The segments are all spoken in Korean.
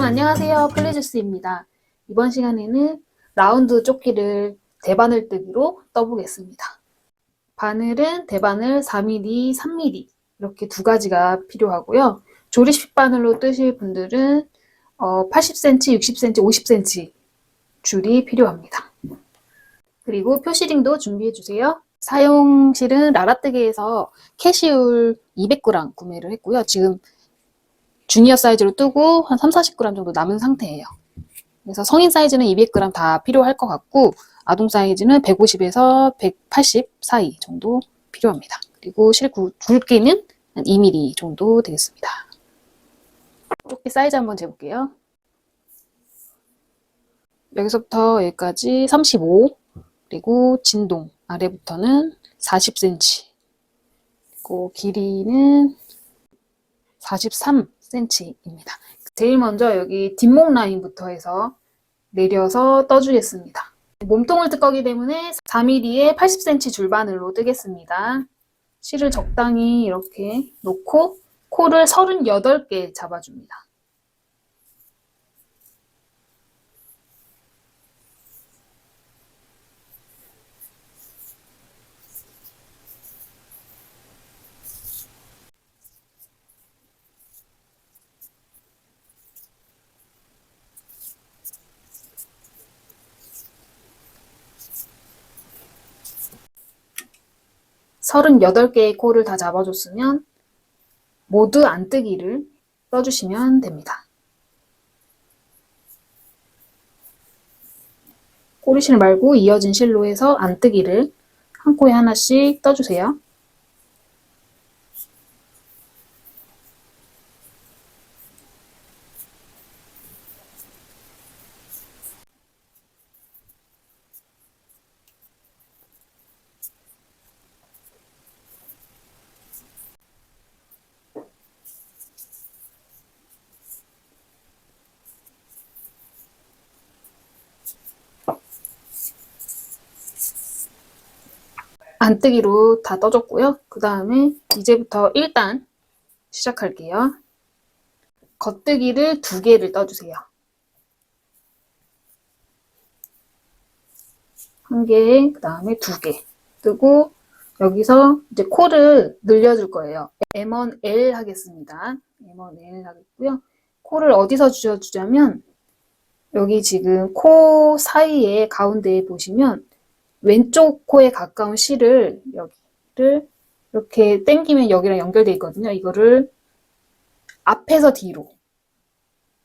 안녕하세요. 플리주스입니다. 이번 시간에는 라운드 조끼를 대바늘 뜨기로 떠보겠습니다. 바늘은 대바늘 4mm, 3mm 이렇게 두 가지가 필요하고요. 조립식 바늘로 뜨실 분들은 80cm, 60cm, 50cm 줄이 필요합니다. 그리고 표시링도 준비해주세요. 사용실은 라라뜨기에서 캐시울 200g 구매를 했고요. 지금 주니어 사이즈로 뜨고 한 30-40g 정도 남은 상태예요. 그래서 성인 사이즈는 200g 다 필요할 것 같고 아동 사이즈는 150에서 180 사이 정도 필요합니다. 그리고 실 굵기는 한 2mm 정도 되겠습니다. 조끼 사이즈 한번 재볼게요. 여기서부터 여기까지 35, 그리고 진동 아래부터는 40cm, 그리고 길이는 43cm입니다. 제일 먼저 여기 뒷목 라인부터 해서 내려서 떠주겠습니다. 몸통을 뜰 거기 때문에 4mm에 80cm 줄바늘로 뜨겠습니다. 실을 적당히 이렇게 놓고 코를 38개 잡아줍니다. (38) 개의 코를 다 잡아줬으면 모두 안뜨기를 떠주시면 됩니다. 꼬리실 말고 이어진 실로 해서 안뜨기를 한 코에 하나씩 떠주세요. 안뜨기로 다 떠줬고요. 그 다음에 이제부터 1단 시작할게요. 겉뜨기를 2개를 떠주세요. 1개, 그 다음에 2개 뜨고 여기서 이제 코를 늘려줄 거예요. M1L 하겠습니다. M1L 하겠고요. 코를 어디서 주자면 여기 지금 코 사이에 가운데에 보시면 왼쪽 코에 가까운 실을 여기를 이렇게 당기면 여기랑 연결되어 있거든요. 이거를 앞에서 뒤로,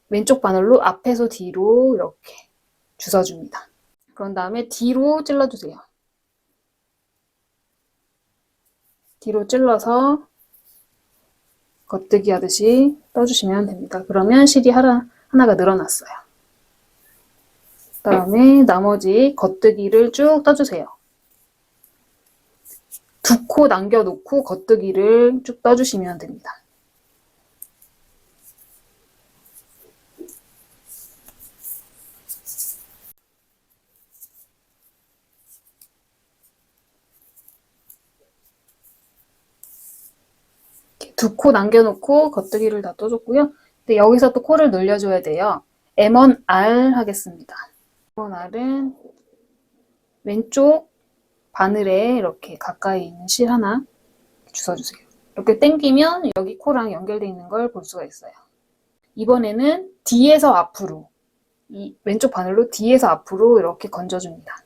왼쪽 바늘로 앞에서 뒤로 이렇게 주워줍니다. 그런 다음에 뒤로 찔러주세요. 뒤로 찔러서 겉뜨기 하듯이 떠주시면 됩니다. 그러면 실이 하나가 늘어났어요. 그 다음에 나머지 겉뜨기를 쭉 떠주세요. 2코 남겨놓고 겉뜨기를 쭉 떠주시면 됩니다. 이렇게 2코 남겨놓고 겉뜨기를 다 떠줬고요. 근데 여기서 또 코를 늘려줘야 돼요. M1R 하겠습니다. M1R은 왼쪽 바늘에 이렇게 가까이 있는 실 하나 주워주세요. 이렇게 당기면 여기 코랑 연결되어 있는 걸 볼 수가 있어요. 이번에는 뒤에서 앞으로, 이 왼쪽 바늘로 뒤에서 앞으로 이렇게 건져줍니다.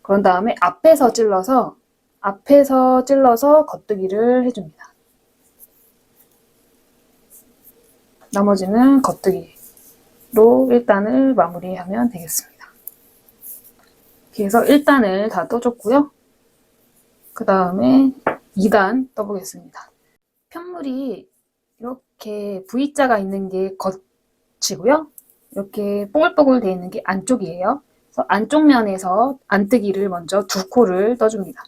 그런 다음에 앞에서 찔러서 겉뜨기를 해줍니다. 나머지는 겉뜨기로 1단을 마무리하면 되겠습니다. 이렇게 해서 1단을 다 떠줬고요. 그 다음에 2단 떠보겠습니다. 편물이 이렇게 V자가 있는 게 겉이고요. 이렇게 뽀글뽀글 되어 있는 게 안쪽이에요. 그래서 안쪽 면에서 안뜨기를 먼저 2코를 떠줍니다.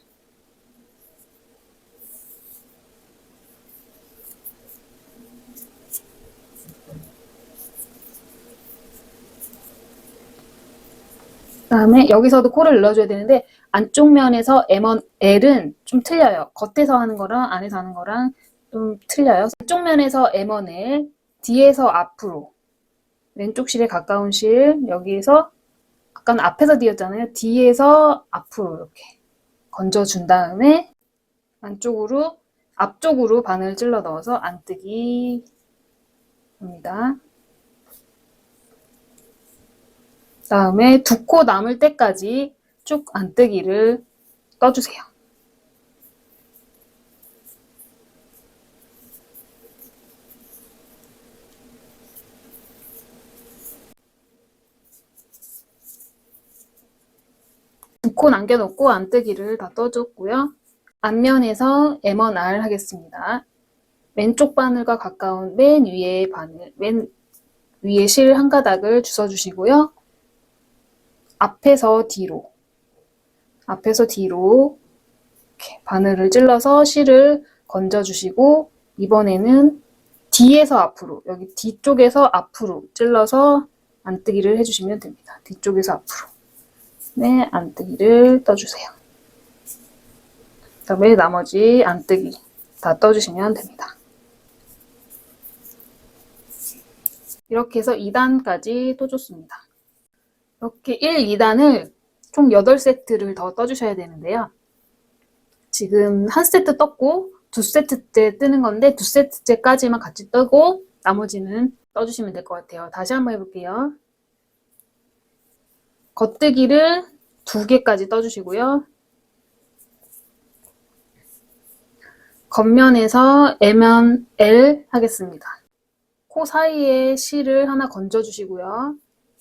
그 다음에 여기서도 코를 눌러줘야 되는데 안쪽 면에서 M1L은 좀 틀려요. 겉에서 하는 거랑 안에서 하는 거랑 좀 틀려요. 안쪽 면에서 M1L, 뒤에서 앞으로 왼쪽 실에 가까운 실, 여기에서 아까는 앞에서 뒤였잖아요. 뒤에서 앞으로 이렇게 건져준 다음에 앞쪽으로 바늘 찔러 넣어서 안뜨기 합니다. 다음에 2코 남을 때까지 쭉 안뜨기를 떠주세요. 두 코 남겨놓고 안뜨기를 다 떠줬고요. 앞면에서 M1R 하겠습니다. 왼쪽 바늘과 가까운 맨 위에 실 한 가닥을 주워주시고요. 앞에서 뒤로 이렇게 바늘을 찔러서 실을 건져주시고, 이번에는 뒤에서 앞으로, 여기 뒤쪽에서 앞으로 찔러서 안뜨기를 해주시면 됩니다. 뒤쪽에서 앞으로. 네, 안뜨기를 떠주세요. 그다음에 나머지 안뜨기 다 떠주시면 됩니다. 이렇게 해서 2단까지 떠줬습니다. 이렇게 1, 2단을 총 8세트를 더 떠주셔야 되는데요. 지금 한 세트 떴고 2세트째 뜨는 건데 2세트째까지만 같이 뜨고 나머지는 떠주시면 될 것 같아요. 다시 한번 해볼게요. 겉뜨기를 2개까지 떠주시고요. 겉면에서 M면 L 하겠습니다. 코 사이에 실을 하나 건져주시고요.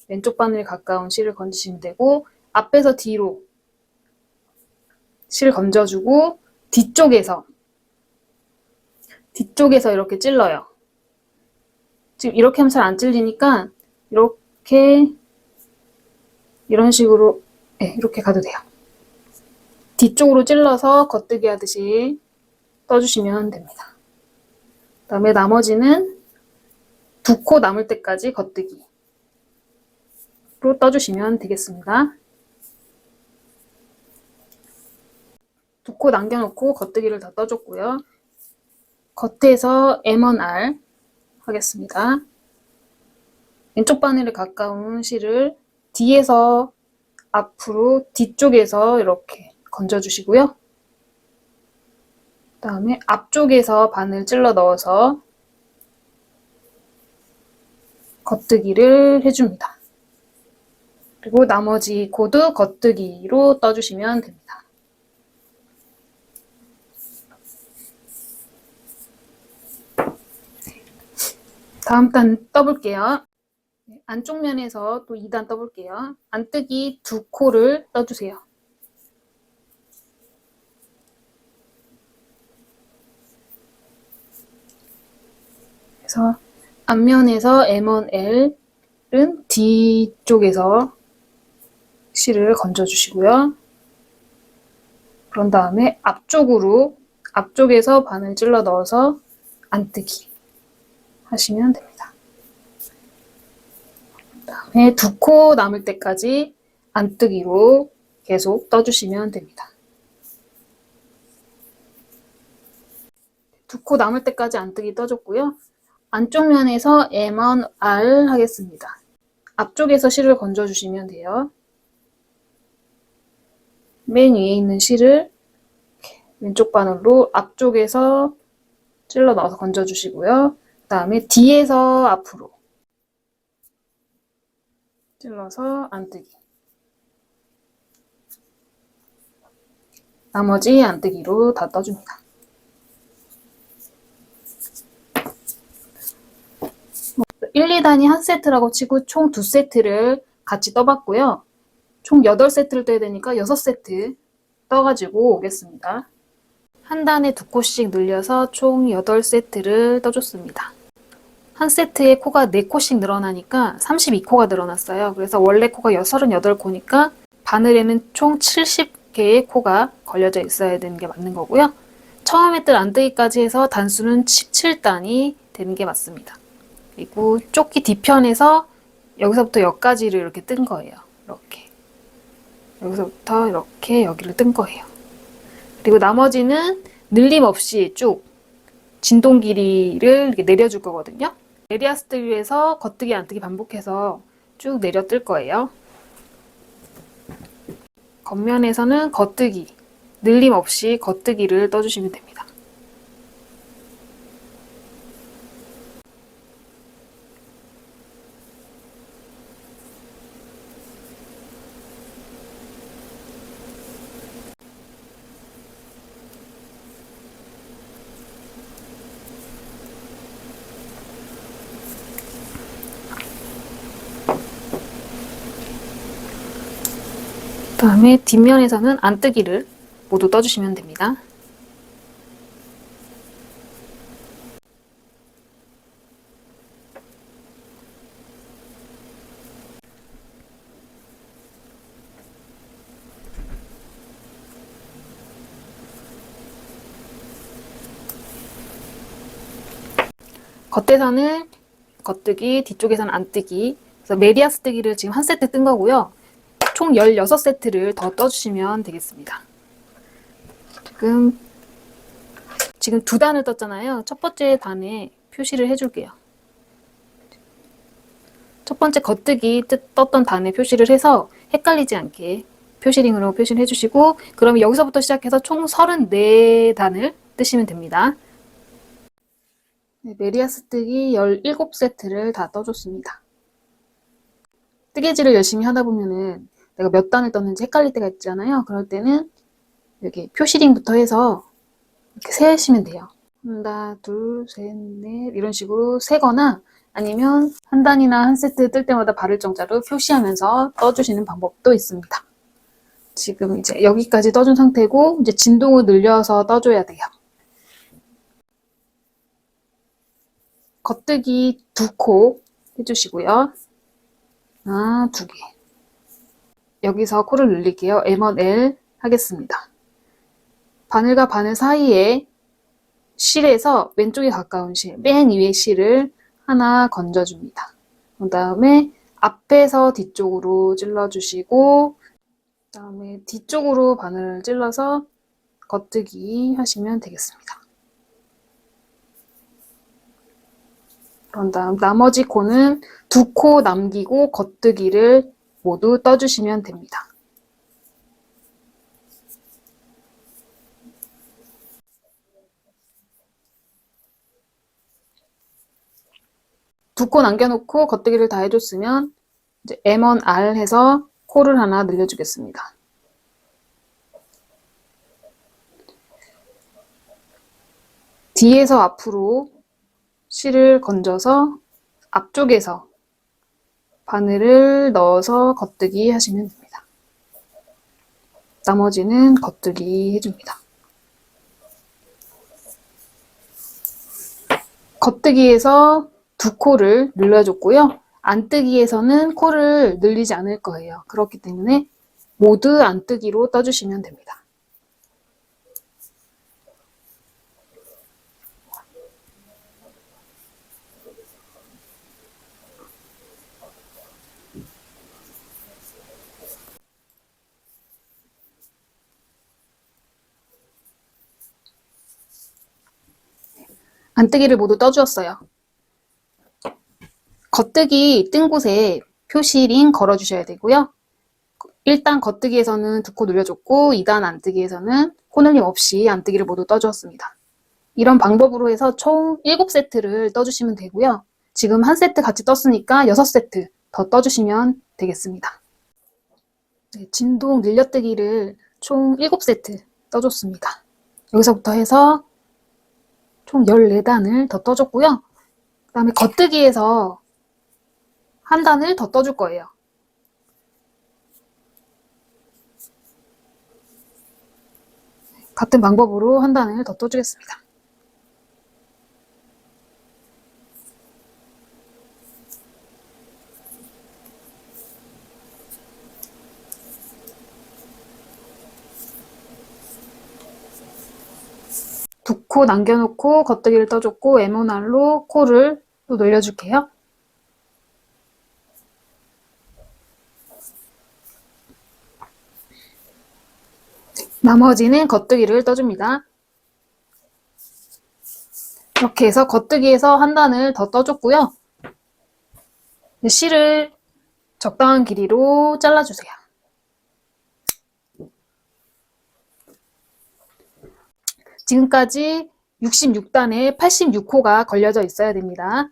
왼쪽 바늘에 가까운 실을 건지시면 되고, 앞에서 뒤로 실 건져주고, 뒤쪽에서 이렇게 찔러요. 지금 이렇게 하면 잘 안 찔리니까 이렇게 이런 식으로 이렇게 가도 돼요. 뒤쪽으로 찔러서 겉뜨기 하듯이 떠주시면 됩니다. 그 다음에 나머지는 2코 남을 때까지 겉뜨기로 떠주시면 되겠습니다. 2코 남겨놓고 겉뜨기를 다 떠줬고요. 겉에서 M1R 하겠습니다. 왼쪽 바늘에 가까운 실을 뒤에서 앞으로 뒤쪽에서 이렇게 건져주시고요. 그 다음에 앞쪽에서 바늘 찔러 넣어서 겉뜨기를 해줍니다. 그리고 나머지 코도 겉뜨기로 떠주시면 됩니다. 다음 단 떠볼게요. 안쪽 면에서 또 2단 떠볼게요. 안뜨기 2코를 떠주세요. 그래서 앞면에서 M1L은 뒤쪽에서 실을 건져주시고요. 그런 다음에 앞쪽에서 바늘 찔러 넣어서 안뜨기 하시면 됩니다. 그다음에 2코 남을 때까지 안뜨기로 계속 떠주시면 됩니다. 2코 남을 때까지 안뜨기 떠줬고요. 안쪽 면에서 M1R 하겠습니다. 앞쪽에서 실을 건져주시면 돼요. 맨 위에 있는 실을 왼쪽 바늘로 앞쪽에서 찔러 넣어서 건져주시고요. 그 다음에 뒤에서 앞으로 찔러서 안뜨기. 나머지 안뜨기로 다 떠줍니다. 1, 2단이 한 세트라고 치고 총 2세트를 같이 떠봤고요. 총 8세트를 떠야 되니까 6세트 떠가지고 오겠습니다. 한 단에 2코씩 늘려서 총 8세트를 떠줬습니다. 한 세트에 코가 4코씩 늘어나니까 32코가 늘어났어요. 그래서 원래 코가 38코니까 바늘에는 총 70개의 코가 걸려져 있어야 되는 게 맞는 거고요. 처음에 뜰 안뜨기까지 해서 단수는 17단이 되는 게 맞습니다. 그리고 조끼 뒤편에서 여기서부터 여기까지를 이렇게 뜬 거예요. 이렇게. 여기서부터 이렇게 여기를 뜬 거예요. 그리고 나머지는 늘림 없이 쭉 진동 길이를 이렇게 내려줄 거거든요. 메리아스뜨기 위에서 겉뜨기 안뜨기 반복해서 쭉 내려 뜰 거예요. 겉면에서는 겉뜨기, 늘림 없이 겉뜨기를 떠주시면 됩니다. 그다음에 뒷면에서는 안뜨기를 모두 떠주시면 됩니다. 겉에서는 겉뜨기, 뒤쪽에서는 안뜨기. 그래서 메리아스뜨기를 지금 한 세트 뜬 거고요. 총 16세트를 더 떠주시면 되겠습니다. 지금 두 단을 떴잖아요. 첫 번째 단에 표시를 해줄게요. 첫 번째 겉뜨기 떴던 단에 표시를 해서 헷갈리지 않게 표시링으로 표시를 해주시고, 그러면 여기서부터 시작해서 총 34단을 뜨시면 됩니다. 네, 메리아스뜨기 17세트를 다 떠줬습니다. 뜨개질을 열심히 하다 보면은 내가 몇 단을 떴는지 헷갈릴 때가 있잖아요. 그럴 때는 여기 표시링부터 해서 이렇게 세시면 돼요. 하나, 둘, 셋, 넷 이런 식으로 세거나 아니면 한 단이나 한 세트 뜰 때마다 바를 정자로 표시하면서 떠주시는 방법도 있습니다. 지금 이제 여기까지 떠준 상태고 이제 진동을 늘려서 떠줘야 돼요. 겉뜨기 2코 해주시고요. 하나, 2개. 여기서 코를 늘릴게요. M1L 하겠습니다. 바늘과 바늘 사이에 실에서 왼쪽에 가까운 실, 맨 위에 실을 하나 건져줍니다. 그 다음에 앞에서 뒤쪽으로 찔러주시고, 그 다음에 뒤쪽으로 바늘을 찔러서 겉뜨기 하시면 되겠습니다. 그런 다음 나머지 코는 2코 남기고 겉뜨기를 모두 떠주시면 됩니다. 두 코 남겨놓고 겉뜨기를 다 해줬으면 이제 M1R 해서 코를 하나 늘려주겠습니다. 뒤에서 앞으로 실을 건져서 앞쪽에서 바늘을 넣어서 겉뜨기 하시면 됩니다. 나머지는 겉뜨기 해줍니다. 겉뜨기에서 2코를 늘려줬고요. 안뜨기에서는 코를 늘리지 않을 거예요. 그렇기 때문에 모두 안뜨기로 떠주시면 됩니다. 안뜨기를 모두 떠주었어요. 겉뜨기 뜬 곳에 표시링 걸어주셔야 되고요. 1단 겉뜨기에서는 2코 늘려줬고 2단 안뜨기에서는 코늘림 없이 안뜨기를 모두 떠주었습니다. 이런 방법으로 해서 총 7세트를 떠주시면 되고요. 지금 한 세트 같이 떴으니까 6세트 더 떠주시면 되겠습니다. 네, 진동 늘려뜨기를 총 7세트 떠줬습니다. 여기서부터 해서 총 14단을 더 떠줬고요. 그 다음에 겉뜨기에서 한 단을 더 떠줄 거예요. 같은 방법으로 한 단을 더 떠주겠습니다. 두 코 남겨놓고 겉뜨기를 떠줬고 M1R로 코를 또 늘려줄게요. 나머지는 겉뜨기를 떠줍니다. 이렇게 해서 겉뜨기에서 한 단을 더 떠줬고요. 실을 적당한 길이로 잘라주세요. 지금까지 66단에 86호가 걸려져 있어야 됩니다.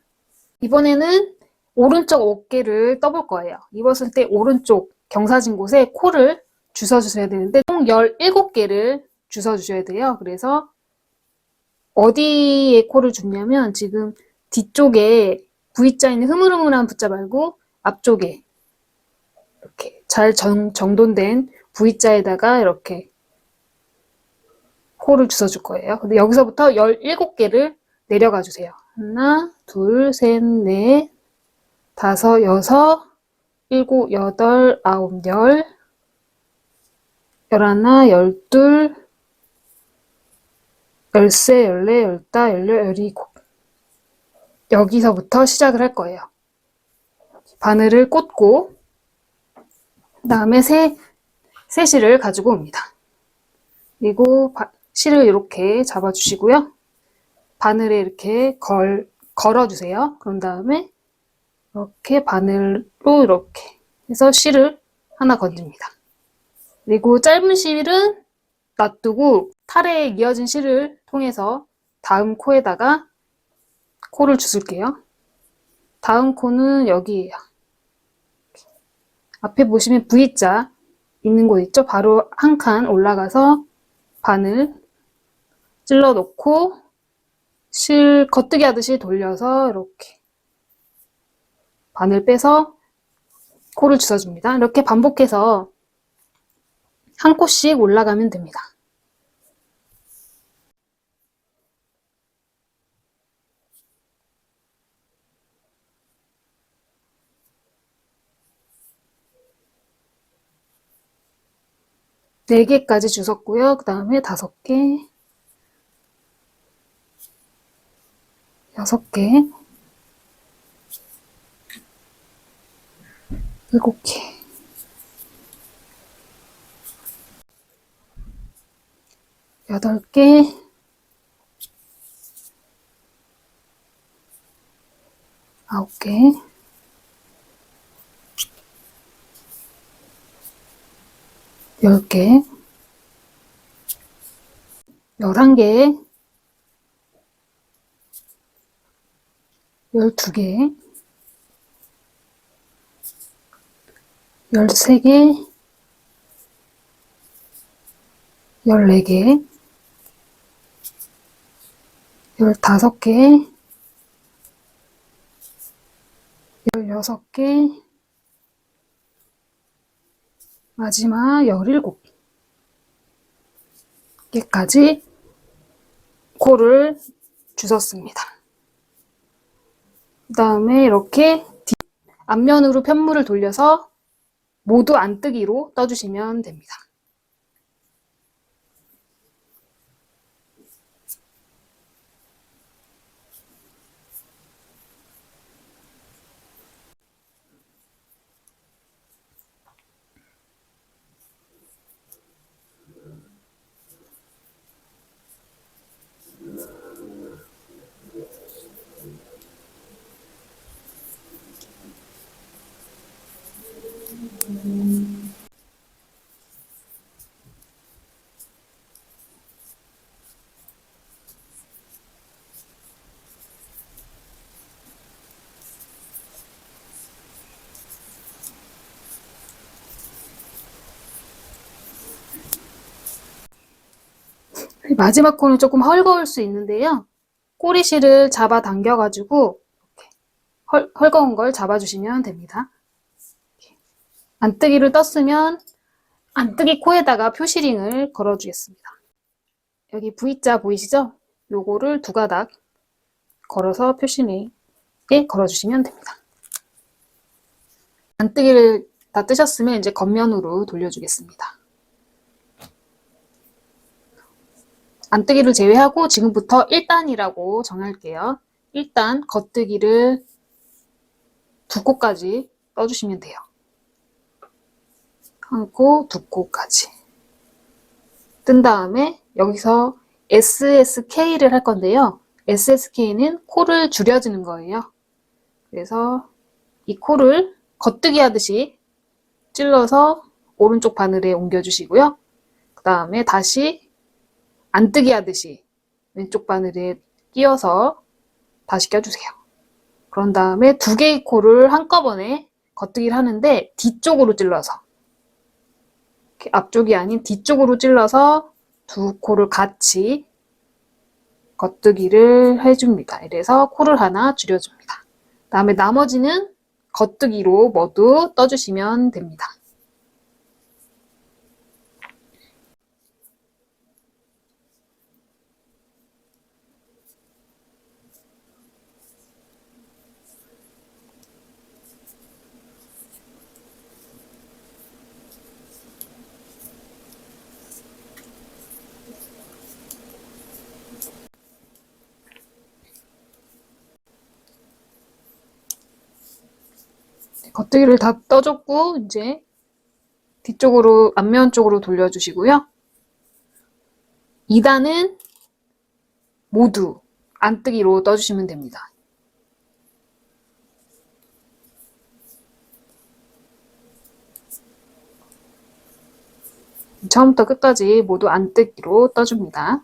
이번에는 오른쪽 어깨를 떠볼 거예요. 입었을 때 오른쪽 경사진 곳에 코를 주워주셔야 되는데 총 17개를 주워주셔야 돼요. 그래서 어디에 코를 줬냐면 지금 뒤쪽에 V자 있는 흐물흐물한 V자 말고 앞쪽에 이렇게 잘 정돈된 V자에다가 이렇게 코를 주워줄 거예요. 근데 여기서부터 17개를 내려가 주세요. 하나, 둘, 셋, 넷, 다섯, 여섯, 일곱, 여덟, 아홉, 열, 열하나, 열둘, 열세, 열네, 열다, 열여, 열일곱. 여기서부터 시작을 할 거예요. 바늘을 꽂고 그 다음에 새 실을 가지고 옵니다. 그리고 실을 이렇게 잡아주시고요. 바늘에 이렇게 걸어주세요. 그런 다음에 이렇게 바늘로 이렇게 해서 실을 하나 건집니다. 그리고 짧은 실은 놔두고 탈에 이어진 실을 통해서 다음 코에다가 코를 주술게요. 다음 코는 여기에요. 앞에 보시면 V자 있는 곳 있죠? 바로 한 칸 올라가서 바늘 찔러 놓고 실 겉뜨기 하듯이 돌려서 이렇게 바늘 빼서 코를 주워줍니다. 이렇게 반복해서 한 코씩 올라가면 됩니다. 네 개까지 주웠고요. 그 다음에 5개, 6개, 7개, 8개, 9개, 10개, 11개, 12개, 13개, 14개, 15개, 16개, 마지막 17개까지 코를 주웠습니다. 그 다음에 이렇게 앞면으로 편물을 돌려서 모두 안뜨기로 떠주시면 됩니다. 마지막 코는 조금 헐거울 수 있는데요. 꼬리실을 잡아 당겨가지고 이렇게 헐거운 걸 잡아주시면 됩니다. 안뜨기를 떴으면 안뜨기 코에다가 표시링을 걸어주겠습니다. 여기 V자 보이시죠? 요거를 2가닥 걸어서 표시링에 걸어주시면 됩니다. 안뜨기를 다 뜨셨으면 이제 겉면으로 돌려주겠습니다. 안뜨기를 제외하고 지금부터 1단이라고 정할게요. 1단 겉뜨기를 2코까지 떠주시면 돼요. 1코, 2코까지 뜬 다음에 여기서 SSK를 할 건데요. SSK는 코를 줄여주는 거예요. 그래서 이 코를 겉뜨기 하듯이 찔러서 오른쪽 바늘에 옮겨주시고요. 그 다음에 다시 안뜨기 하듯이 왼쪽 바늘에 끼워서 다시 껴주세요. 그런 다음에 두 개의 코를 한꺼번에 겉뜨기를 하는데 뒤쪽으로 찔러서, 이렇게 앞쪽이 아닌 뒤쪽으로 찔러서 두 코를 같이 겉뜨기를 해줍니다. 이래서 코를 하나 줄여줍니다. 그 다음에 나머지는 겉뜨기로 모두 떠주시면 됩니다. 겉뜨기를 다 떠줬고 이제 뒤쪽으로 앞면 쪽으로 돌려주시고요. 2단은 모두 안뜨기로 떠주시면 됩니다. 처음부터 끝까지 모두 안뜨기로 떠줍니다.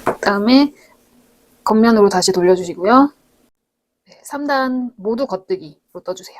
그 다음에 겉면으로 다시 돌려주시고요. 3단 모두 겉뜨기로 떠주세요.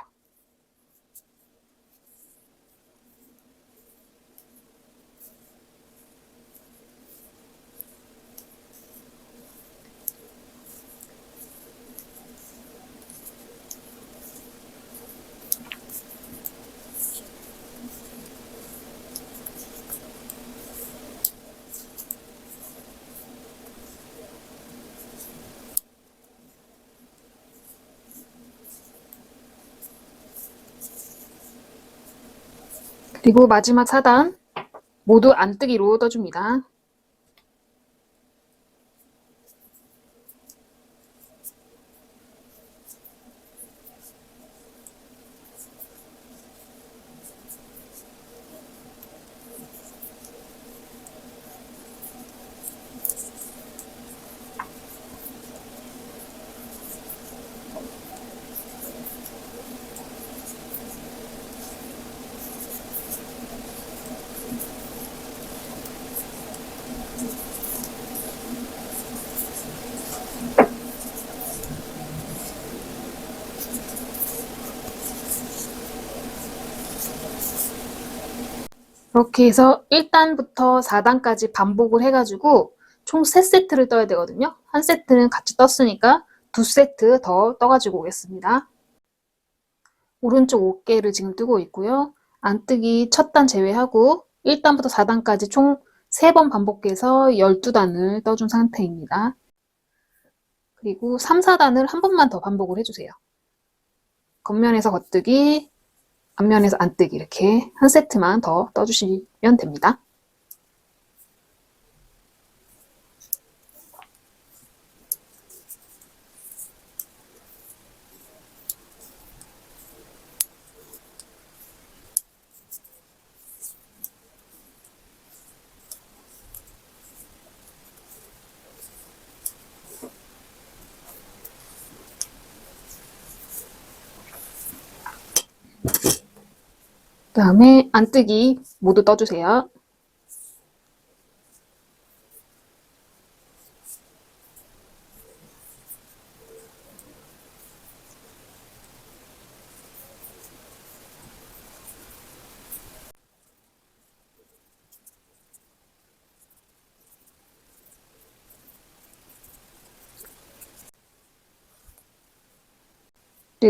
그리고 마지막 4단 모두 안뜨기로 떠줍니다. 이렇게 해서 1단부터 4단까지 반복을 해가지고 총 3세트를 떠야 되거든요. 한 세트는 같이 떴으니까 2세트 더 떠가지고 오겠습니다. 오른쪽 어깨를 지금 뜨고 있고요. 안뜨기 첫 단 제외하고 1단부터 4단까지 총 3번 반복해서 12단을 떠준 상태입니다. 그리고 3, 4단을 한 번만 더 반복을 해주세요. 겉면에서 겉뜨기, 앞면에서 안뜨기 이렇게 한 세트만 더 떠주시면 됩니다. 그 다음에 안뜨기 모두 떠주세요.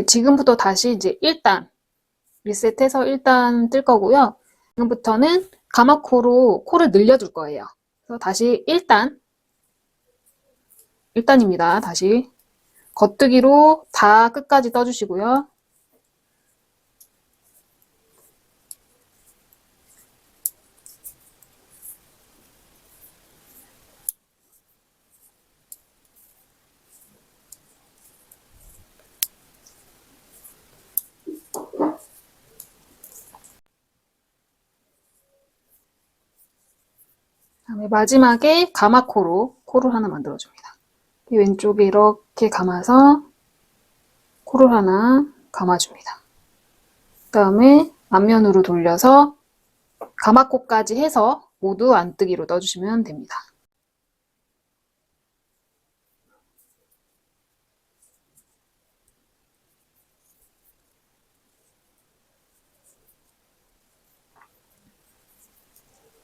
지금부터 다시 이제 1단 리셋해서 1단 뜰 거고요. 지금부터는 가마코로 코를 늘려줄 거예요. 그래서 다시 1단입니다. 다시 겉뜨기로 다 끝까지 떠주시고요. 마지막에 가마코로 코를 하나 만들어줍니다. 왼쪽에 이렇게 감아서 코를 하나 감아줍니다. 그 다음에 앞면으로 돌려서 가마코까지 해서 모두 안뜨기로 떠주시면 됩니다.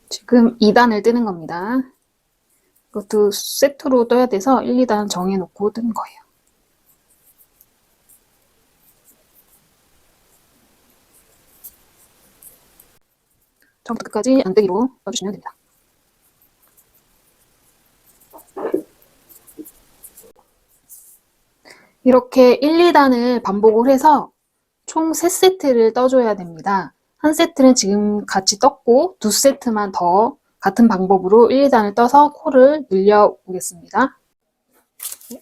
지금 2단을 뜨는 겁니다. 이것도 세트로 떠야 돼서 1, 2단 정해놓고 뜨는 거예요. 처음부터 끝까지 안뜨기로 떠주시면 됩니다. 이렇게 1, 2단을 반복을 해서 총 3세트를 떠줘야 됩니다. 한 세트는 지금 같이 떴고 2세트만 더 같은 방법으로 1, 2단을 떠서 코를 늘려보겠습니다.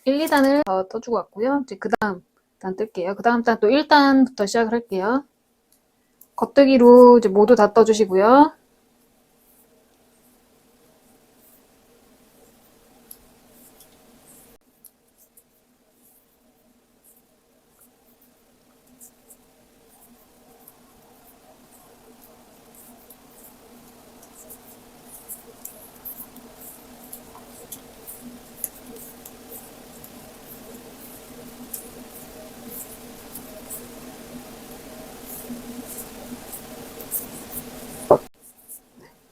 1, 2단을 더 떠주고 왔고요. 이제 그 다음 단 뜰게요. 그 다음 단 또 1단부터 시작을 할게요. 겉뜨기로 이제 모두 다 떠주시고요.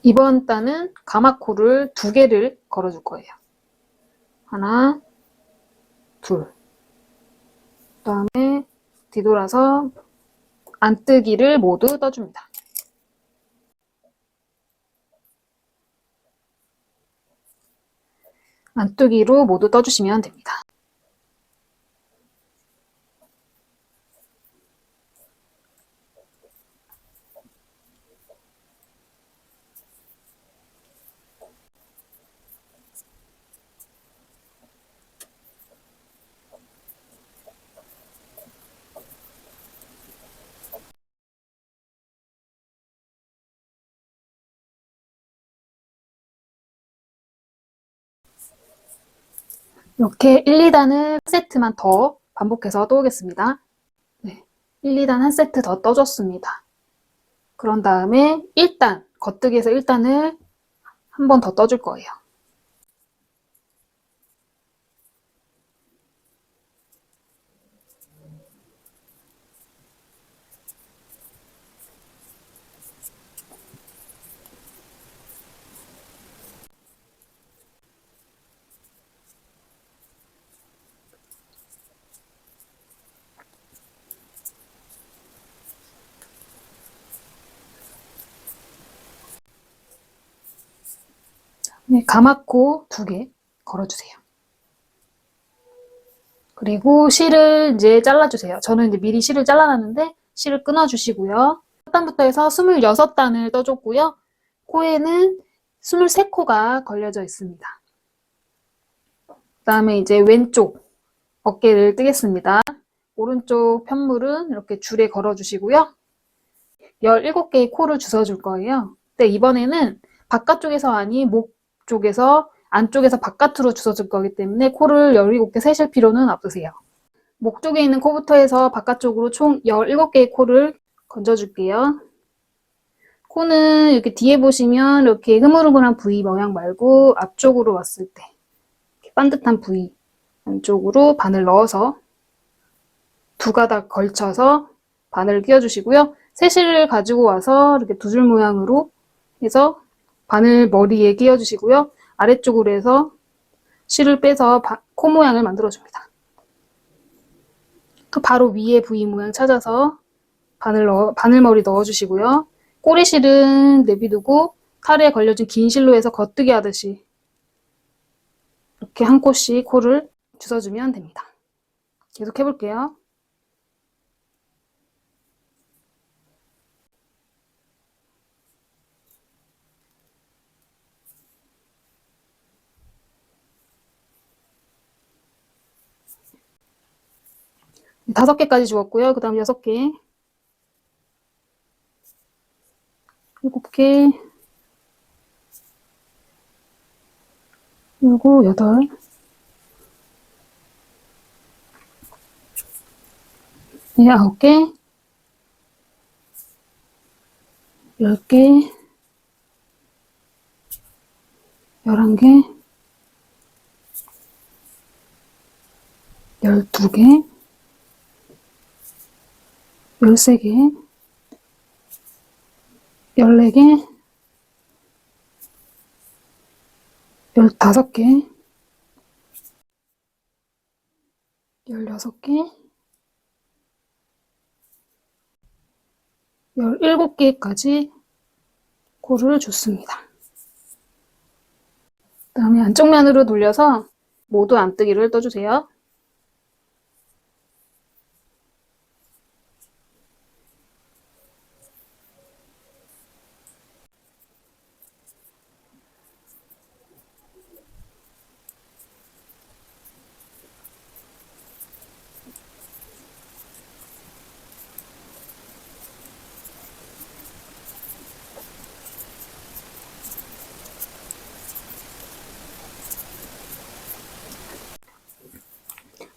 이번 단은 가마코를 2개를 걸어줄 거예요. 하나, 둘. 그 다음에 뒤돌아서 안뜨기를 모두 떠줍니다. 안뜨기로 모두 떠주시면 됩니다. 이렇게 1, 2단을 1세트만 더 반복해서 떠오겠습니다. 네, 1, 2단 1세트 더 떠줬습니다. 그런 다음에 1단, 겉뜨기에서 1단을 한 번 더 떠줄 거예요. 네, 가마코 2개 걸어주세요. 그리고 실을 이제 잘라주세요. 저는 이제 미리 실을 잘라놨는데 실을 끊어주시고요. 첫 단부터 해서 26단을 떠줬고요. 코에는 23코가 걸려져 있습니다. 그 다음에 이제 왼쪽 어깨를 뜨겠습니다. 오른쪽 편물은 이렇게 줄에 걸어주시고요. 17개의 코를 주워줄 거예요. 근데 이번에는 바깥쪽에서 아닌 목 쪽에서 안쪽에서 바깥으로 주워줄 거기 때문에 코를 17개 세실 필요는 없으세요. 목 쪽에 있는 코부터 해서 바깥쪽으로 총 17개의 코를 건져줄게요. 코는 이렇게 뒤에 보시면 이렇게 흐물흐물한 부위 모양 말고 앞쪽으로 왔을 때 이렇게 반듯한 부위 안쪽으로 바늘 넣어서 2가닥 걸쳐서 바늘을 끼워주시고요. 세실을 가지고 와서 이렇게 2줄 모양으로 해서 바늘 머리에 끼워주시고요. 아래쪽으로 해서 실을 빼서 코 모양을 만들어줍니다. 또 바로 위에 부위 모양 찾아서 바늘머리 넣어주시고요. 꼬리실은 내비두고 탈에 걸려진 긴 실로 해서 겉뜨기 하듯이 이렇게 한 코씩 코를 주워주면 됩니다. 계속 해볼게요. 다섯 개까지 주었고요. 그 다음 6개, 7개, 그리고 8, 네, 9개, 10개, 11개, 12개, 13개, 14개, 15개, 16개, 17개까지 코를 줬습니다. 그 다음에 안쪽 면으로 돌려서 모두 안뜨기를 떠주세요.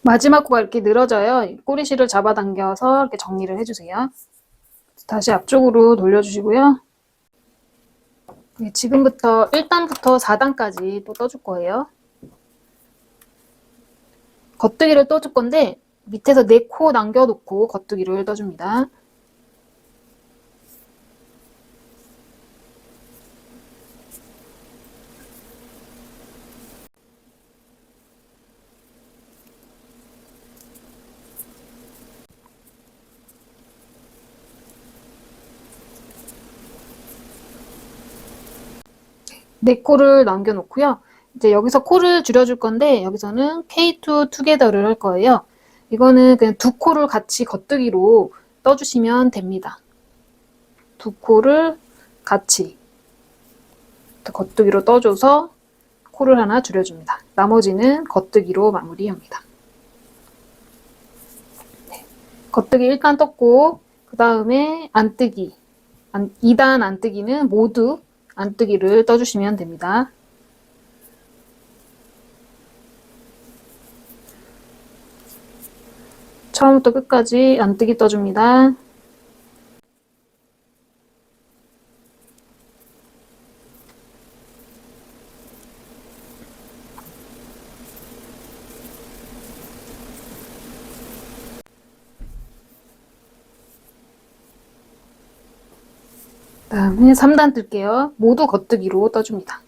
마지막 코가 이렇게 늘어져요. 꼬리실을 잡아당겨서 이렇게 정리를 해주세요. 다시 앞쪽으로 돌려주시고요. 지금부터 1단부터 4단까지 또 떠줄 거예요. 겉뜨기를 떠줄 건데 밑에서 4코 남겨놓고 겉뜨기를 떠줍니다. 네 코를 남겨놓고요. 이제 여기서 코를 줄여줄 건데 여기서는 K2 투게더를 할 거예요. 이거는 그냥 2코를 같이 겉뜨기로 떠주시면 됩니다. 2코를 같이 겉뜨기로 떠줘서 코를 하나 줄여줍니다. 나머지는 겉뜨기로 마무리합니다. 네. 겉뜨기 1단 떴고 그 다음에 안뜨기 2단 안뜨기는 모두 안뜨기를 떠주시면 됩니다. 처음부터 끝까지 안뜨기 떠줍니다. 그 다음에 3단 뜰게요. 모두 겉뜨기로 떠줍니다.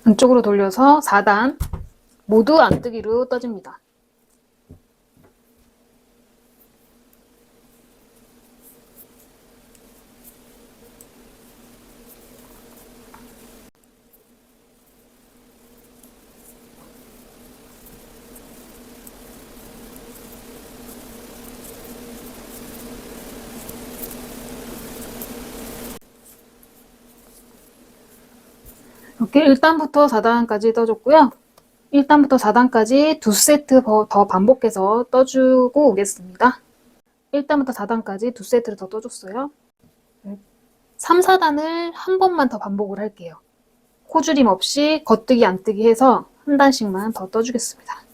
안쪽으로 돌려서 4단 모두 안뜨기로 떠줍니다. 이렇게 1단부터 4단까지 떠줬고요. 1단부터 4단까지 2세트 더 반복해서 떠주고 오겠습니다. 1단부터 4단까지 2세트를 더 떠줬어요. 3, 4단을 한 번만 더 반복을 할게요. 코줄임 없이 겉뜨기 안뜨기 해서 한 단씩만 더 떠주겠습니다.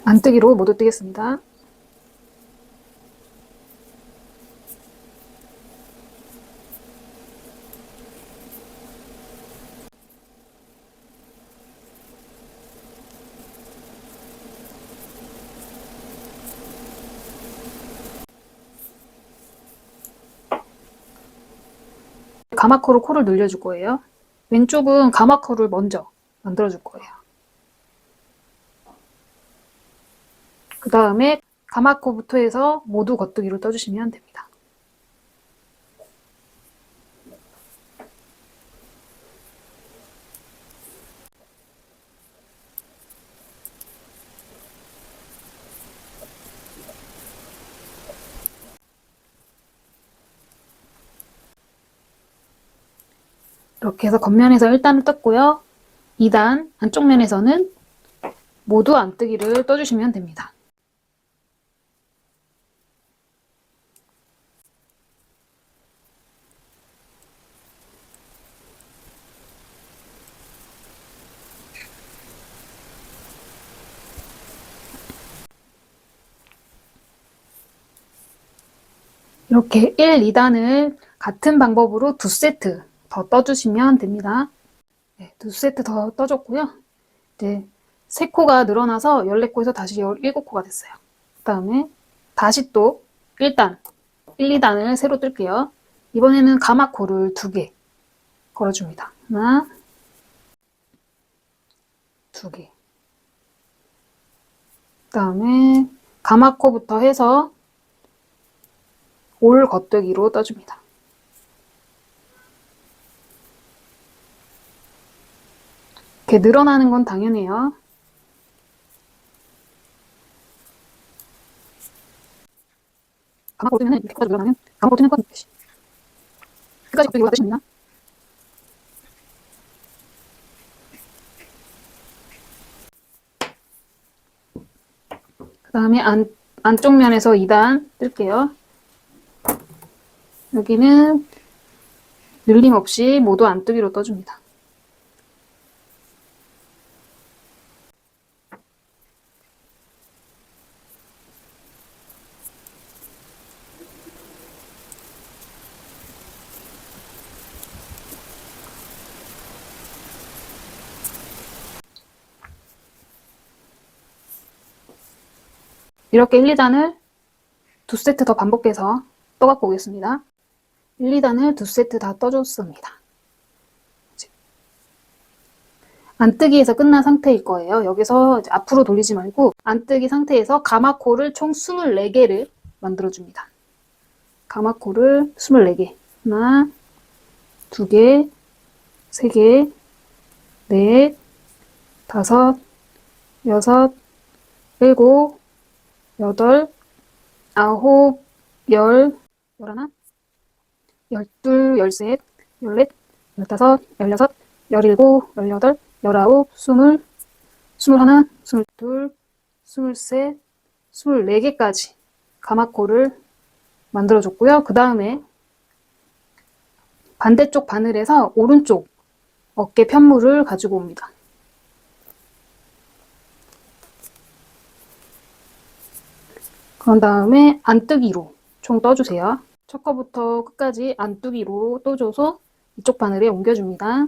안뜨기로 모두 뜨겠습니다. 가마커로 코를 늘려줄 거예요. 왼쪽은 가마커를 먼저 만들어줄 거예요. 그 다음에 가마코부터 해서 모두 겉뜨기로 떠주시면 됩니다. 이렇게 해서 겉면에서 1단을 떴고요. 2단 안쪽 면에서는 모두 안뜨기를 떠주시면 됩니다. 이렇게 1, 2단을 같은 방법으로 2세트 더 떠주시면 됩니다. 네, 2세트 더 떠줬고요. 이제 3코가 늘어나서 14코에서 다시 17코가 됐어요. 그 다음에 다시 또 1단, 1, 2단을 새로 뜰게요. 이번에는 가마코를 2개 걸어줍니다. 하나, 2개. 그 다음에 가마코부터 해서 올 겉뜨기로 떠줍니다. 이렇게 늘어나는 건 당연해요. 가마코 뜨면 이렇게까지 늘어나면 가마코 뜨는 건 끝까지 겉뜨기로 뜨십니다. 그 다음에 안쪽 면에서 2단 뜰게요. 여기는 늘림 없이 모두 안뜨기로 떠줍니다. 이렇게 1, 2단을 2세트 더 반복해서 떠갖고 오겠습니다. 1, 2단을 2세트 다 떠줬습니다. 안뜨기에서 끝난 상태일 거예요. 여기서 이제 앞으로 돌리지 말고 안뜨기 상태에서 가마코를 총 24개를 만들어줍니다. 가마코를 24개. 하나, 2개, 3개, 넷, 5, 6, 7, 8, 9, 10, 11, 12, 13, 14, 15, 16, 17, 18, 19, 20, 21, 22, 23, 24개까지 가마코를 만들어줬고요. 그 다음에 반대쪽 바늘에서 오른쪽 어깨 편물을 가지고 옵니다. 그런 다음에 안뜨기로 총 떠주세요. 첫 거부터 끝까지 안뜨기로 떠줘서 이쪽 바늘에 옮겨줍니다.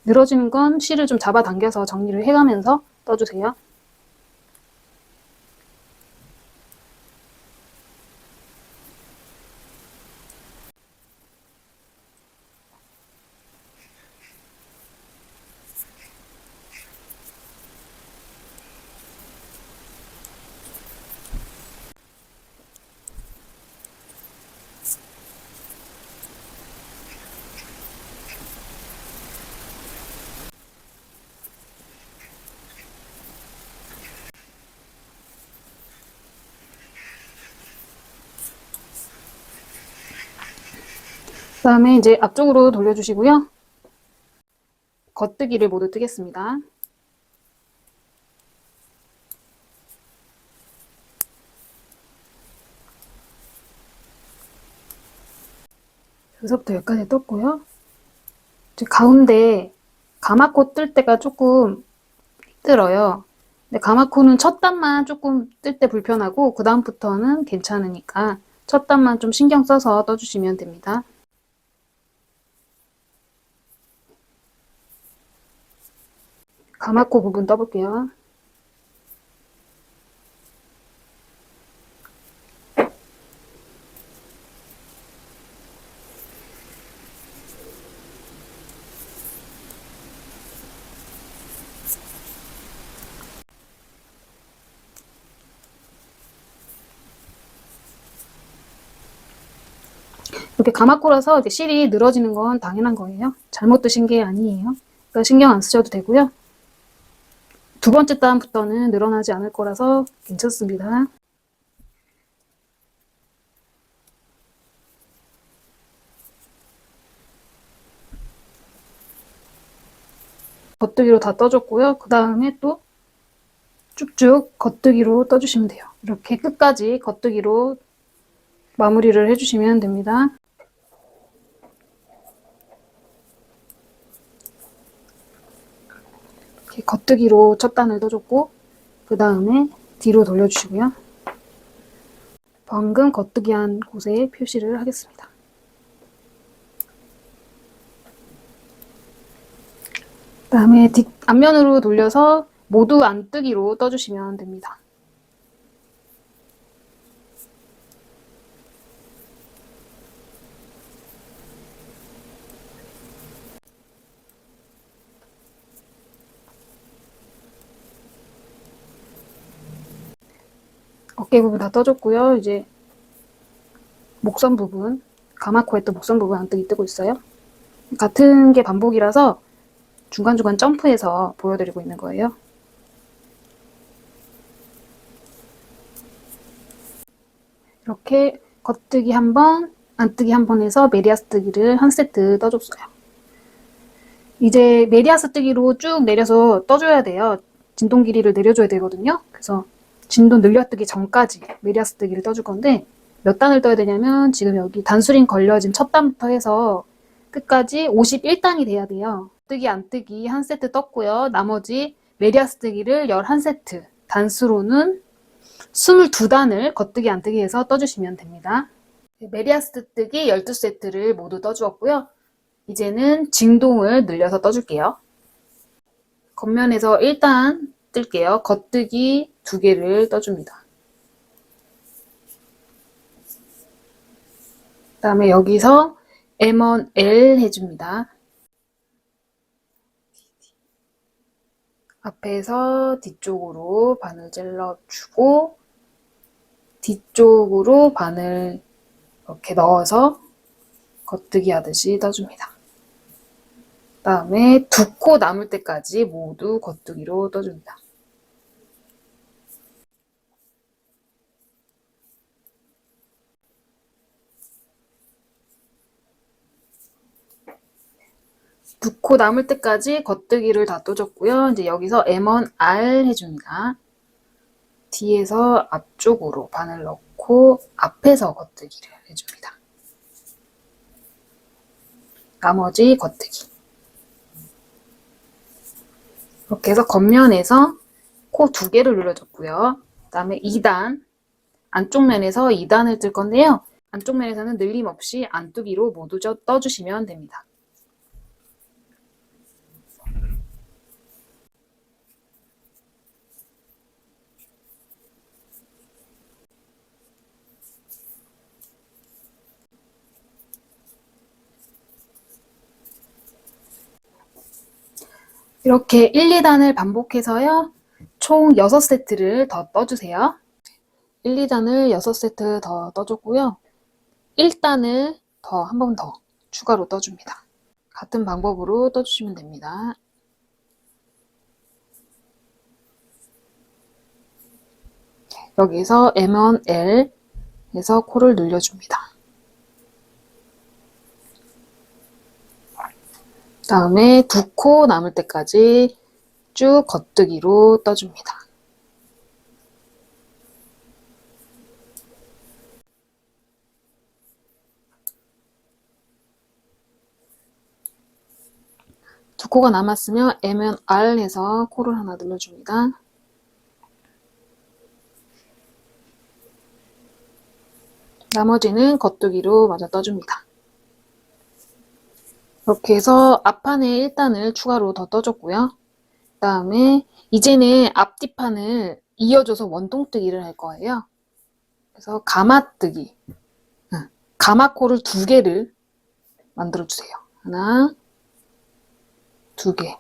늘어지는 건 실을 좀 잡아당겨서 정리를 해가면서 떠주세요. 그 다음에 이제 앞쪽으로 돌려주시고요. 겉뜨기를 모두 뜨겠습니다. 여기서부터 여기까지 떴고요. 이제 가운데 가마코 뜰 때가 조금 힘들어요. 근데 가마코는 첫 단만 조금 뜰 때 불편하고 그 다음부터는 괜찮으니까 첫 단만 좀 신경 써서 떠주시면 됩니다. 가마코 부분 떠볼게요. 이렇게 가마코라서 이제 실이 늘어지는 건 당연한 거예요. 잘못 뜨신 게 아니에요. 그러니까 신경 안 쓰셔도 되고요. 두 번째 단부터는 늘어나지 않을 거라서 괜찮습니다. 겉뜨기로 다 떠줬고요. 그 다음에 또 쭉쭉 겉뜨기로 떠주시면 돼요. 이렇게 끝까지 겉뜨기로 마무리를 해주시면 됩니다. 이렇게 겉뜨기로 첫 단을 떠줬고 그 다음에 뒤로 돌려주시고요. 방금 겉뜨기 한 곳에 표시를 하겠습니다. 그 다음에 앞면으로 돌려서 모두 안뜨기로 떠주시면 됩니다. 어깨 부분 다 떠줬고요. 이제 목선 부분, 가마코 했던 목선 부분 안뜨기 뜨고 있어요. 같은 게 반복이라서 중간중간 점프해서 보여드리고 있는 거예요. 이렇게 겉뜨기 한 번, 안뜨기 한 번 해서 메리아스 뜨기를 한 세트 떠줬어요. 이제 메리아스 뜨기로 쭉 내려서 떠줘야 돼요. 진동 길이를 내려줘야 되거든요. 그래서 진동 늘려뜨기 전까지 메리아스 뜨기를 떠줄 건데 몇 단을 떠야 되냐면 지금 여기 단수링 걸려진 첫 단부터 해서 끝까지 51단이 돼야 돼요. 뜨기 안뜨기 한 세트 떴고요. 나머지 메리아스 뜨기를 11세트, 단수로는 22단을 겉뜨기 안뜨기 해서 떠주시면 됩니다. 메리아스 뜨기 12세트를 모두 떠주었고요. 이제는 진동을 늘려서 떠줄게요. 겉면에서 1단 뜰게요. 겉뜨기 2개를 떠줍니다. 그 다음에 여기서 M1L 해줍니다. 앞에서 뒤쪽으로 바늘 찔러주고 뒤쪽으로 바늘 이렇게 넣어서 겉뜨기 하듯이 떠줍니다. 그 다음에 2코 남을 때까지 모두 겉뜨기로 떠줍니다. 두 코 남을 때까지 겉뜨기를 다 떠줬고요. 이제 여기서 M1R 해줍니다. 뒤에서 앞쪽으로 바늘 넣고 앞에서 겉뜨기를 해줍니다. 나머지 겉뜨기. 이렇게 해서 겉면에서 코 2개를 눌러줬고요. 그 다음에 2단, 안쪽 면에서 2단을 뜰 건데요. 안쪽 면에서는 늘림 없이 안뜨기로 모두 떠주시면 됩니다. 이렇게 1, 2단을 반복해서요. 총 6세트를 더 떠주세요. 1, 2단을 6세트 더 떠줬고요. 1단을 한 번 더 추가로 떠줍니다. 같은 방법으로 떠주시면 됩니다. 여기서 M1L 해서 코를 늘려줍니다. 다음에 2코 남을 때까지 쭉 겉뜨기로 떠줍니다. 두 코가 남았으면 M&R 해서 코를 하나 늘려줍니다. 나머지는 겉뜨기로 마저 떠줍니다. 이렇게 해서 앞판에 1단을 추가로 더 떠줬고요. 그 다음에 이제는 앞뒤판을 이어줘서 원통뜨기를 할 거예요. 그래서 가마뜨기, 가마코를 2개를 만들어주세요. 하나, 2개.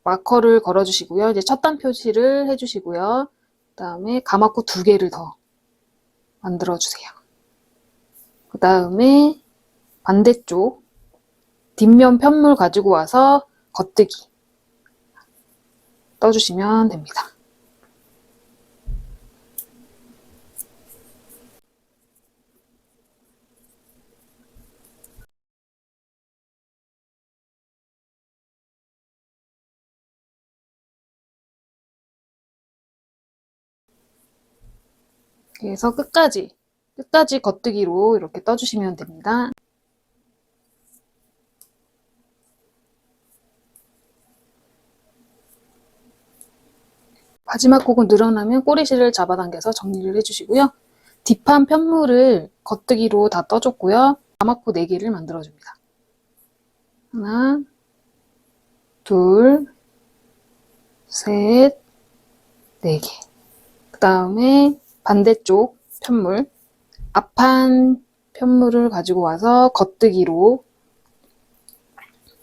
마커를 걸어주시고요. 이제 첫 단 표시를 해주시고요. 그 다음에 가마코 2개를 더 만들어주세요. 그 다음에 반대쪽 뒷면 편물 가지고 와서 겉뜨기 떠주시면 됩니다. 그래서 끝까지 겉뜨기로 이렇게 떠주시면 됩니다. 마지막 kok은 늘어나면 꼬리실을 잡아당겨서 정리를 해주시고요. 뒷판 편물을 겉뜨기로 다 떠줬고요. 가마코 4개를 만들어줍니다. 하나, 둘, 셋, 4개. 그 다음에 반대쪽 편물, 앞판 편물을 가지고 와서 겉뜨기로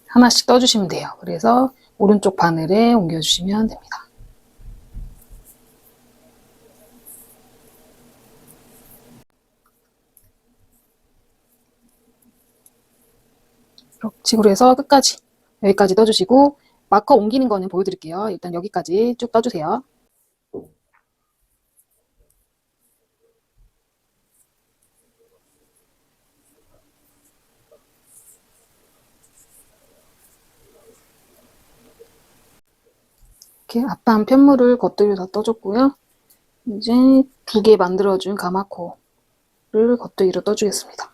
하나씩 떠주시면 돼요. 그래서 오른쪽 바늘에 옮겨주시면 됩니다. 이렇게 식으로 해서 끝까지 여기까지 떠주시고 마커 옮기는 거는 보여드릴게요. 일단 여기까지 쭉 떠주세요. 이렇게 앞판 편물을 겉뜨기로 다 떠줬고요. 이제 2개 만들어준 가마코를 겉뜨기로 떠주겠습니다.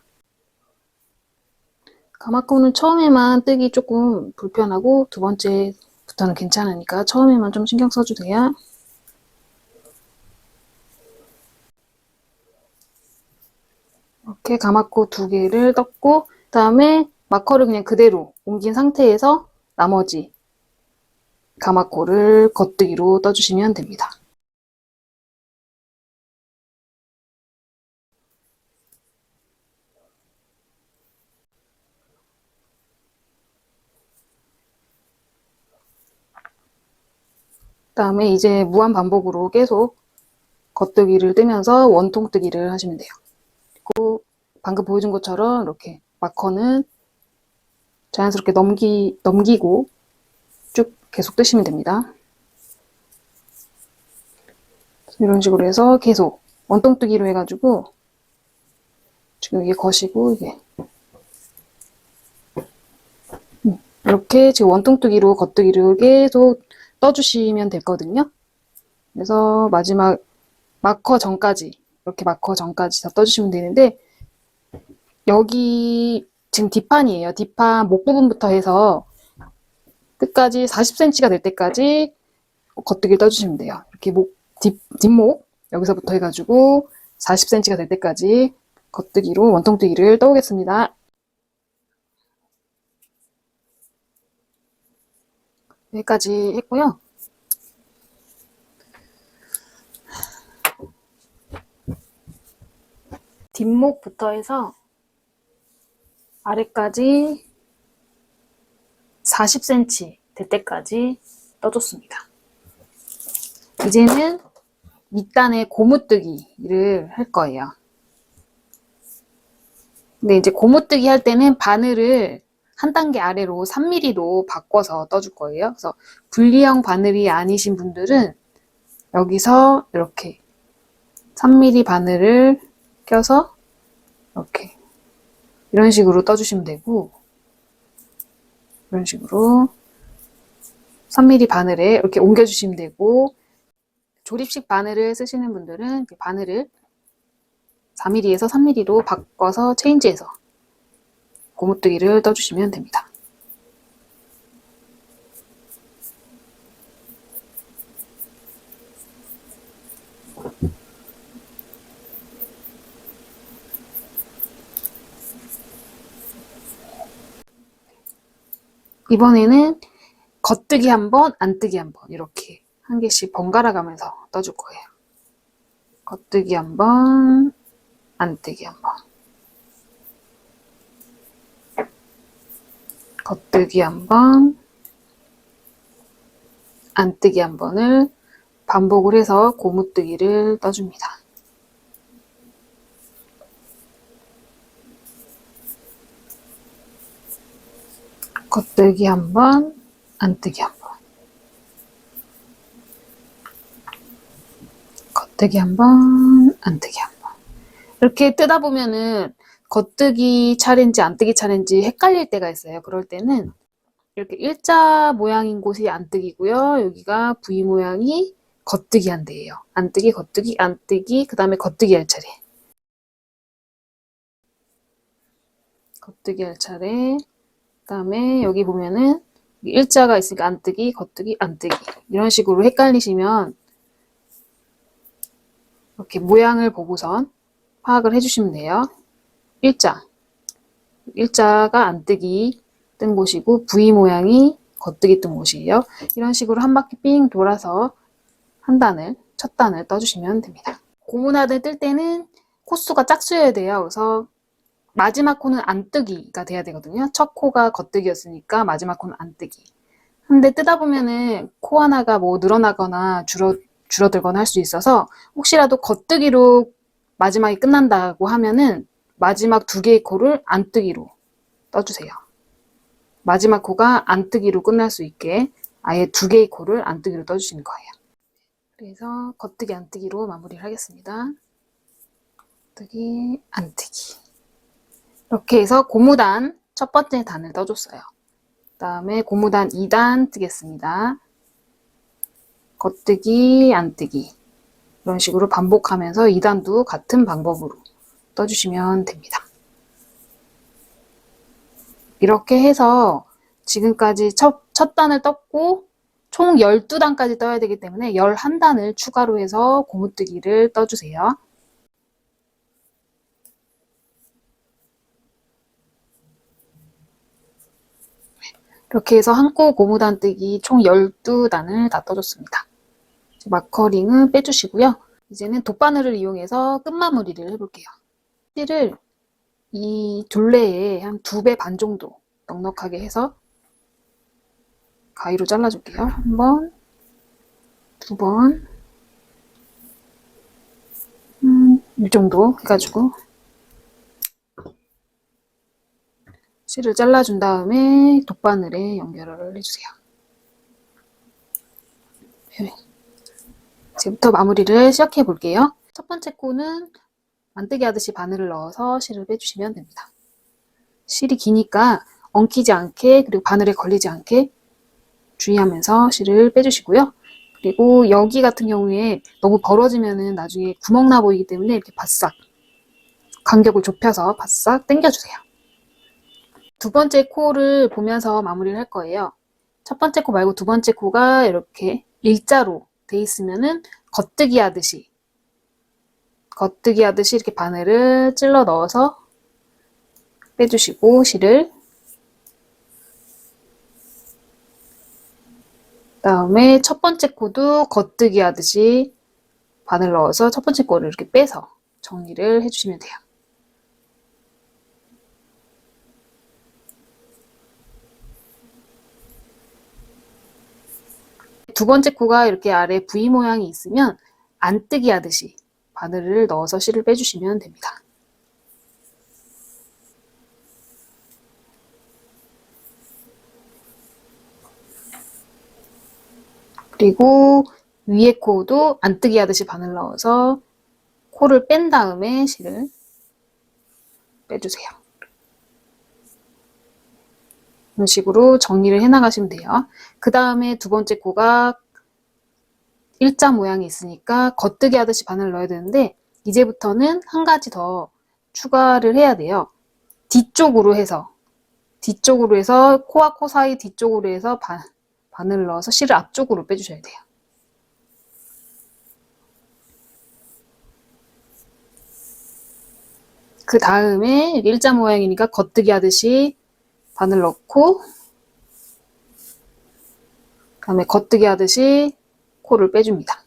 가마코는 처음에만 뜨기 조금 불편하고 두 번째부터는 괜찮으니까 처음에만 좀 신경 써주세요. 이렇게 가마코 2개를 떴고 그 다음에 마커를 그냥 그대로 옮긴 상태에서 나머지 가마코를 겉뜨기로 떠주시면 됩니다. 그 다음에 이제 무한 반복으로 계속 겉뜨기를 뜨면서 원통뜨기를 하시면 돼요. 그리고 방금 보여준 것처럼 이렇게 마커는 자연스럽게 넘기고 쭉 계속 뜨시면 됩니다. 이런 식으로 해서 계속 원통뜨기로 해가지고 지금 이게 겉이고 이게 이렇게 지금 원통뜨기로 겉뜨기를 계속 떠주시면 되거든요. 그래서 마지막 마커 전까지 이렇게 마커 전까지 다 떠주시면 되는데 여기 지금 뒷판이에요. 뒷판 목 부분부터 해서 끝까지 40cm가 될 때까지 겉뜨기를 떠주시면 돼요. 이렇게 뒷목 여기서부터 해가지고 40cm가 될 때까지 겉뜨기로 원통뜨기를 떠오겠습니다. 여기까지 했고요. 뒷목부터 해서 아래까지 40cm 될 때까지 떠줬습니다. 이제는 밑단에 고무뜨기를 할 거예요. 근데 이제 고무뜨기 할 때는 바늘을 한 단계 아래로 3mm로 바꿔서 떠줄 거예요. 그래서 분리형 바늘이 아니신 분들은 여기서 이렇게 3mm 바늘을 껴서 이렇게 이런 식으로 떠주시면 되고 이런 식으로 3mm 바늘에 이렇게 옮겨주시면 되고 조립식 바늘을 쓰시는 분들은 바늘을 4mm에서 3mm로 바꿔서 체인지해서 고무뜨기를 떠주시면 됩니다. 이번에는 겉뜨기 한 번, 안뜨기 한 번 이렇게 한 개씩 번갈아 가면서 떠줄 거예요. 겉뜨기 한 번, 안뜨기 한 번. 겉뜨기 한 번, 안뜨기 한 번을 반복을 해서 고무뜨기를 떠줍니다. 겉뜨기 한 번, 안뜨기 한 번. 겉뜨기 한 번, 안뜨기 한 번. 이렇게 뜨다 보면은 겉뜨기 차례인지 안뜨기 차례인지 헷갈릴 때가 있어요. 그럴 때는 이렇게 일자 모양인 곳이 안뜨기고요. 여기가 V 모양이 겉뜨기 한 대예요. 안뜨기, 겉뜨기, 안뜨기, 그 다음에 겉뜨기 할 차례. 겉뜨기 할 차례. 그 다음에 여기 보면은 일자가 있으니까 안뜨기, 겉뜨기, 안뜨기. 이런 식으로 헷갈리시면 이렇게 모양을 보고선 파악을 해주시면 돼요. 일자가 안뜨기 뜬 곳이고 V 모양이 겉뜨기 뜬 곳이에요. 이런 식으로 한 바퀴 삥 돌아서 첫 단을 떠주시면 됩니다. 고무단을 뜰 때는 코수가 짝수여야 돼요. 그래서 마지막 코는 안뜨기가 돼야 되거든요. 첫 코가 겉뜨기였으니까 마지막 코는 안뜨기. 근데 뜨다 보면은 코 하나가 뭐 늘어나거나 줄어들거나 할 수 있어서 혹시라도 겉뜨기로 마지막이 끝난다고 하면은 마지막 두 개의 코를 안뜨기로 떠주세요. 마지막 코가 안뜨기로 끝날 수 있게 아예 두 개의 코를 안뜨기로 떠주시는 거예요. 그래서 겉뜨기 안뜨기로 마무리를 하겠습니다. 겉뜨기 안뜨기. 이렇게 해서 고무단 첫 번째 단을 떠줬어요. 그 다음에 고무단 2단 뜨겠습니다. 겉뜨기 안뜨기. 이런 식으로 반복하면서 2단도 같은 방법으로 떠주시면 됩니다. 이렇게 해서 지금까지 첫 단을 떴고 총 12단까지 떠야 되기 때문에 11단을 추가로 해서 고무뜨기를 떠주세요. 이렇게 해서 한코 고무단 뜨기 총 12단을 다 떠줬습니다. 마커링은 빼주시고요. 이제는 돗바늘을 이용해서 끝마무리를 해볼게요. 실을 이 둘레에 한 2배 반 정도 넉넉하게 해서 가위로 잘라줄게요. 한 번, 두 번, 이 정도 해가지고 실을 잘라준 다음에 돗바늘에 연결을 해주세요. 이제부터 마무리를 시작해 볼게요. 첫 번째 코는 안뜨기 하듯이 바늘을 넣어서 실을 빼주시면 됩니다. 실이 기니까 엉키지 않게 그리고 바늘에 걸리지 않게 주의하면서 실을 빼주시고요. 그리고 여기 같은 경우에 너무 벌어지면은 나중에 구멍 나 보이기 때문에 이렇게 바싹 간격을 좁혀서 바싹 당겨주세요. 두 번째 코를 보면서 마무리를 할 거예요. 첫 번째 코 말고 두 번째 코가 이렇게 일자로 돼 있으면은 겉뜨기 하듯이 이렇게 바늘을 찔러 넣어서 빼주시고 실을 그다음에 첫 번째 코도 겉뜨기 하듯이 바늘 넣어서 첫 번째 코를 이렇게 빼서 정리를 해주시면 돼요. 두 번째 코가 이렇게 아래 V 모양이 있으면 안뜨기 하듯이 바늘을 넣어서 실을 빼주시면 됩니다. 그리고 위에 코도 안뜨기 하듯이 바늘 넣어서 코를 뺀 다음에 실을 빼주세요. 이런 식으로 정리를 해나가시면 돼요. 그 다음에 두 번째 코가 일자 모양이 있으니까 겉뜨기 하듯이 바늘을 넣어야 되는데 이제부터는 한 가지 더 추가를 해야 돼요. 뒤쪽으로 해서 코와 코 사이 뒤쪽으로 해서 바늘을 넣어서 실을 앞쪽으로 빼주셔야 돼요. 그 다음에 일자 모양이니까 겉뜨기 하듯이 바늘 넣고 그 다음에 겉뜨기 하듯이 코를 빼줍니다.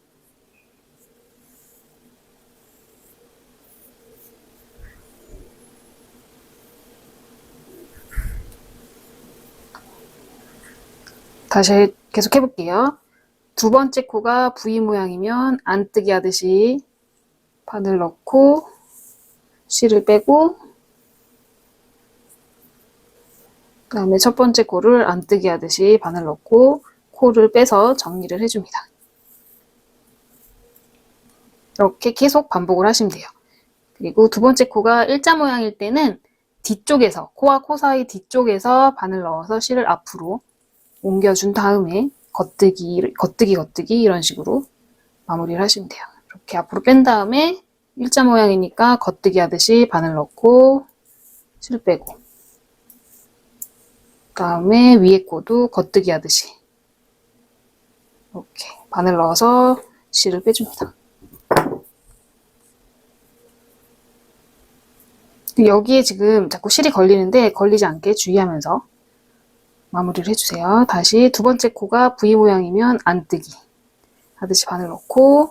다시 계속 해볼게요. 두 번째 코가 V 모양이면 안뜨기 하듯이 바늘 넣고 실을 빼고 그 다음에 첫 번째 코를 안뜨기 하듯이 바늘 넣고 코를 빼서 정리를 해줍니다. 이렇게 계속 반복을 하시면 돼요. 그리고 두 번째 코가 일자 모양일 때는 뒤쪽에서 코와 코 사이 뒤쪽에서 바늘 넣어서 실을 앞으로 옮겨준 다음에 겉뜨기 이런 식으로 마무리를 하시면 돼요. 이렇게 앞으로 뺀 다음에 일자 모양이니까 겉뜨기 하듯이 바늘 넣고 실 빼고, 그다음에 위에 코도 겉뜨기 하듯이 이렇게 바늘 넣어서 실을 빼줍니다. 여기에 지금 자꾸 실이 걸리는데 걸리지 않게 주의하면서 마무리를 해주세요. 다시 두 번째 코가 V 모양이면 안뜨기 하듯이 바늘 넣고,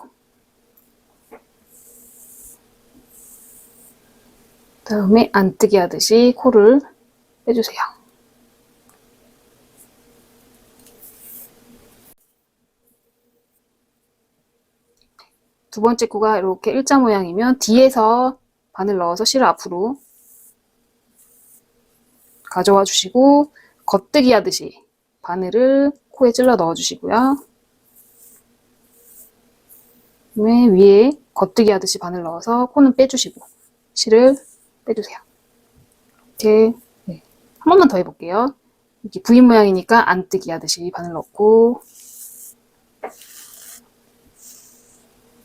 그다음에 안뜨기 하듯이 코를 빼주세요. 두 번째 코가 이렇게 일자 모양이면 뒤에서 바늘 넣어서 실을 앞으로 가져와 주시고, 겉뜨기 하듯이 바늘을 코에 찔러 넣어 주시고요. 그다음에 위에 겉뜨기 하듯이 바늘 넣어서 코는 빼주시고 실을 빼주세요. 이렇게 한 번만 더 해볼게요. 이렇게 V 모양이니까 안뜨기 하듯이 바늘 넣고,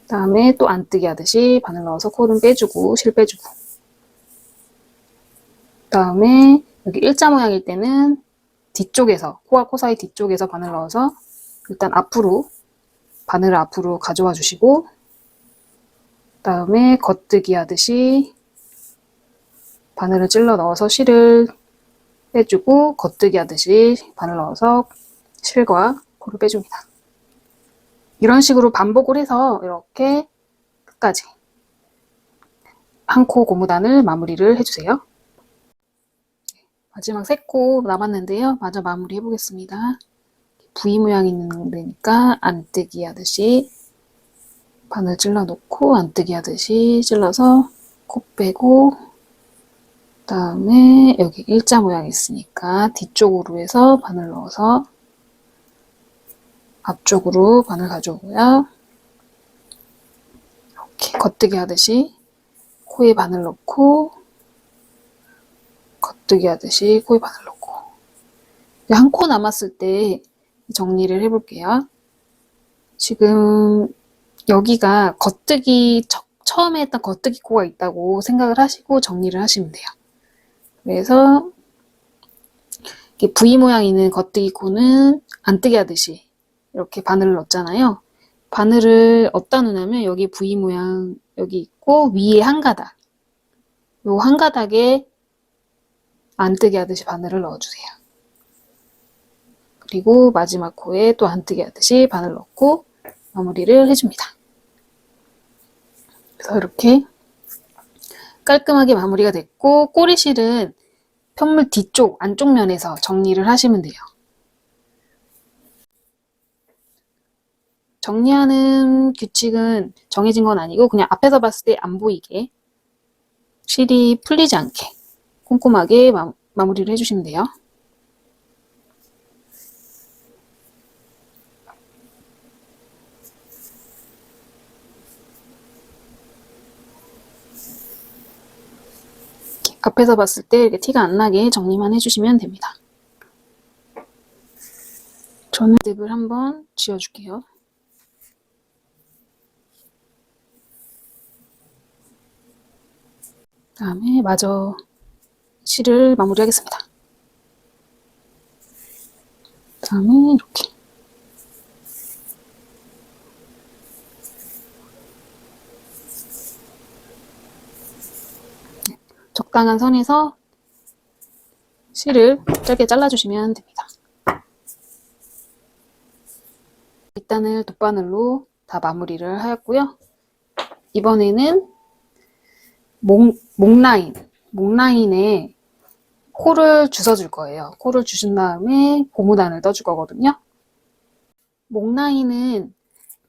그다음에 또 안뜨기 하듯이 바늘 넣어서 코는 빼주고 실 빼주고, 그다음에 여기 일자 모양일 때는 뒤쪽에서, 코와 코 사이 뒤쪽에서 바늘 넣어서 일단 앞으로 바늘을 앞으로 가져와 주시고, 그다음에 겉뜨기 하듯이 바늘을 찔러 넣어서 실을 빼주고, 겉뜨기 하듯이 바늘 넣어서 실과 코를 빼줍니다. 이런 식으로 반복을 해서 이렇게 끝까지 한 코 고무단을 마무리를 해주세요. 마지막 세 코 남았는데요. 마저 마무리 해보겠습니다. V 모양 있는 데니까 안뜨기 하듯이 바늘 찔러 놓고 안뜨기 하듯이 찔러서 코 빼고, 그다음에 여기 일자 모양이 있으니까 뒤쪽으로 해서 바늘 넣어서 앞쪽으로 바늘 가져오고요. 이렇게 겉뜨기 하듯이 코에 바늘 넣고, 겉뜨기 하듯이 코에 바늘 넣고, 한 코 남았을 때 정리를 해볼게요. 지금 여기가 겉뜨기, 처음에 했던 겉뜨기 코가 있다고 생각을 하시고 정리를 하시면 돼요. 그래서 이렇게 V 모양 있는 겉뜨기 코는 안뜨기 하듯이 이렇게 바늘을 넣잖아요. 바늘을 어디다 놓냐면 여기 V 모양 여기 있고 위에 한 가닥, 요 한 가닥에 안뜨기 하듯이 바늘을 넣어주세요. 그리고 마지막 코에 또 안뜨기 하듯이 바늘 넣고 마무리를 해줍니다. 그래서 이렇게 깔끔하게 마무리가 됐고, 꼬리실은 편물 뒤쪽 안쪽 면에서 정리를 하시면 돼요. 정리하는 규칙은 정해진 건 아니고 그냥 앞에서 봤을 때 안 보이게 실이 풀리지 않게 꼼꼼하게 마무리를 해주시면 돼요. 앞에서 봤을 때 이렇게 티가 안 나게 정리만 해주시면 됩니다. 저는 립을 한번 지워줄게요. 다음에 마저 실을 마무리하겠습니다. 다음에 이렇게 적당한 선에서 실을 짧게 잘라주시면 됩니다. 밑단을 돗바늘로 다 마무리를 하였고요. 이번에는 목라인에 코를 주워줄 거예요. 코를 주신 다음에 고무단을 떠줄 거거든요. 목라인은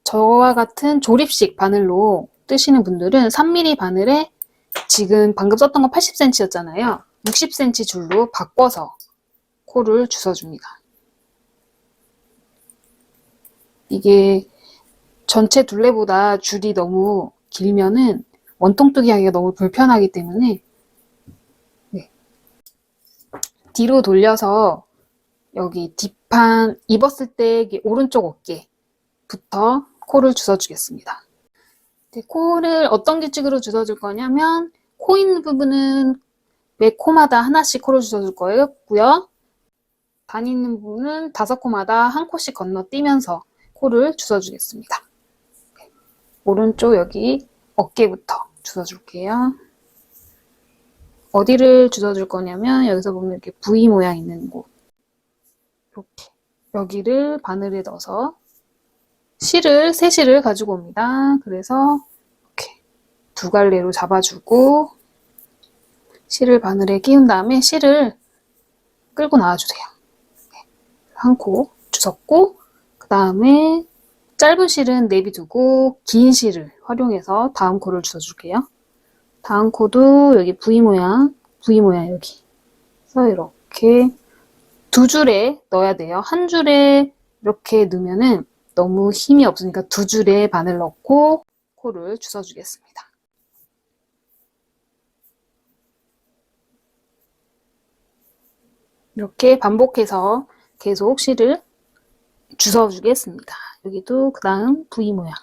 저와 같은 조립식 바늘로 뜨시는 분들은 3mm 바늘에 지금 방금 썼던 건 80cm였잖아요. 60cm 줄로 바꿔서 코를 주워줍니다. 이게 전체 둘레보다 줄이 너무 길면은 원통뜨기 하기가 너무 불편하기 때문에 뒤로 돌려서 여기 뒷판 입었을 때 오른쪽 어깨부터 코를 주워주겠습니다. 코를 어떤 규칙으로 주워줄 거냐면 코 있는 부분은 매 코마다 하나씩 코를 주워줄 거고요. 단 있는 부분은 5코마다 한 코씩 건너뛰면서 코를 주워주겠습니다. 오른쪽 여기 어깨부터 주워줄게요. 어디를 주워줄 거냐면 여기서 보면 이렇게 V 모양 있는 곳, 이렇게 여기를 바늘에 넣어서 새 실을 가지고 옵니다. 그래서 이렇게 2갈래로 잡아주고 실을 바늘에 끼운 다음에 실을 끌고 나와주세요. 한 코 주웠고 그 다음에 짧은 실은 내비두고 긴 실을 활용해서 다음 코를 주워줄게요. 다음 코도 여기 V 모양 여기 그래서 이렇게 2줄에 넣어야 돼요. 한 줄에 이렇게 넣으면은 너무 힘이 없으니까 2줄에 바늘 넣고 코를 주워주겠습니다. 이렇게 반복해서 계속 실을 주워주겠습니다. 여기도 그 다음 V 모양.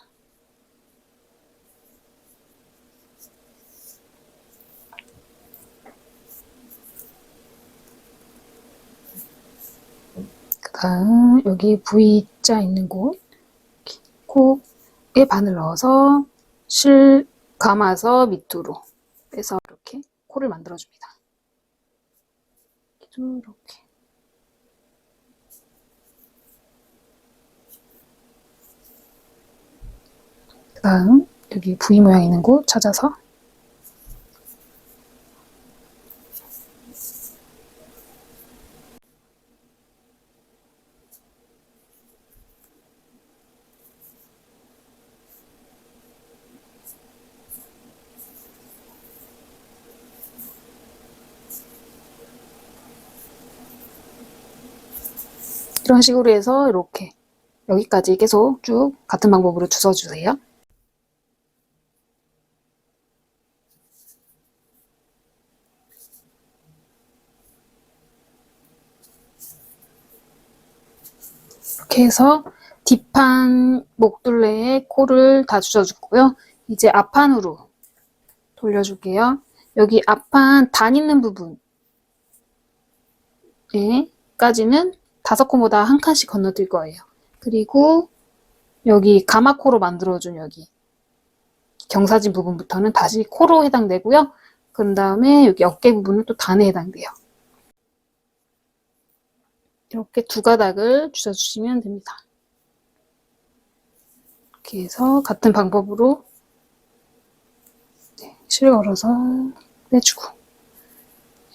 그 다음 여기 V자 있는 곳, 코에 바늘 넣어서 실 감아서 밑으로 빼서 이렇게 코를 만들어줍니다. 이렇게. 그 다음 여기 V 모양 있는 곳 찾아서 이런 식으로 해서 이렇게 여기까지 계속 쭉 같은 방법으로 주워주세요. 이렇게 해서 뒷판 목둘레에 코를 다 주워줬고요. 이제 앞판으로 돌려줄게요. 여기 앞판 단 있는 부분에까지는 5코보다 한 칸씩 건너뛸 거예요. 그리고 여기 가마코로 만들어준 여기 경사진 부분부터는 다시 코로 해당되고요. 그런 다음에 여기 어깨 부분은 또 단에 해당돼요. 이렇게 2가닥을 주워주시면 됩니다. 이렇게 해서 같은 방법으로 실 걸어서 빼주고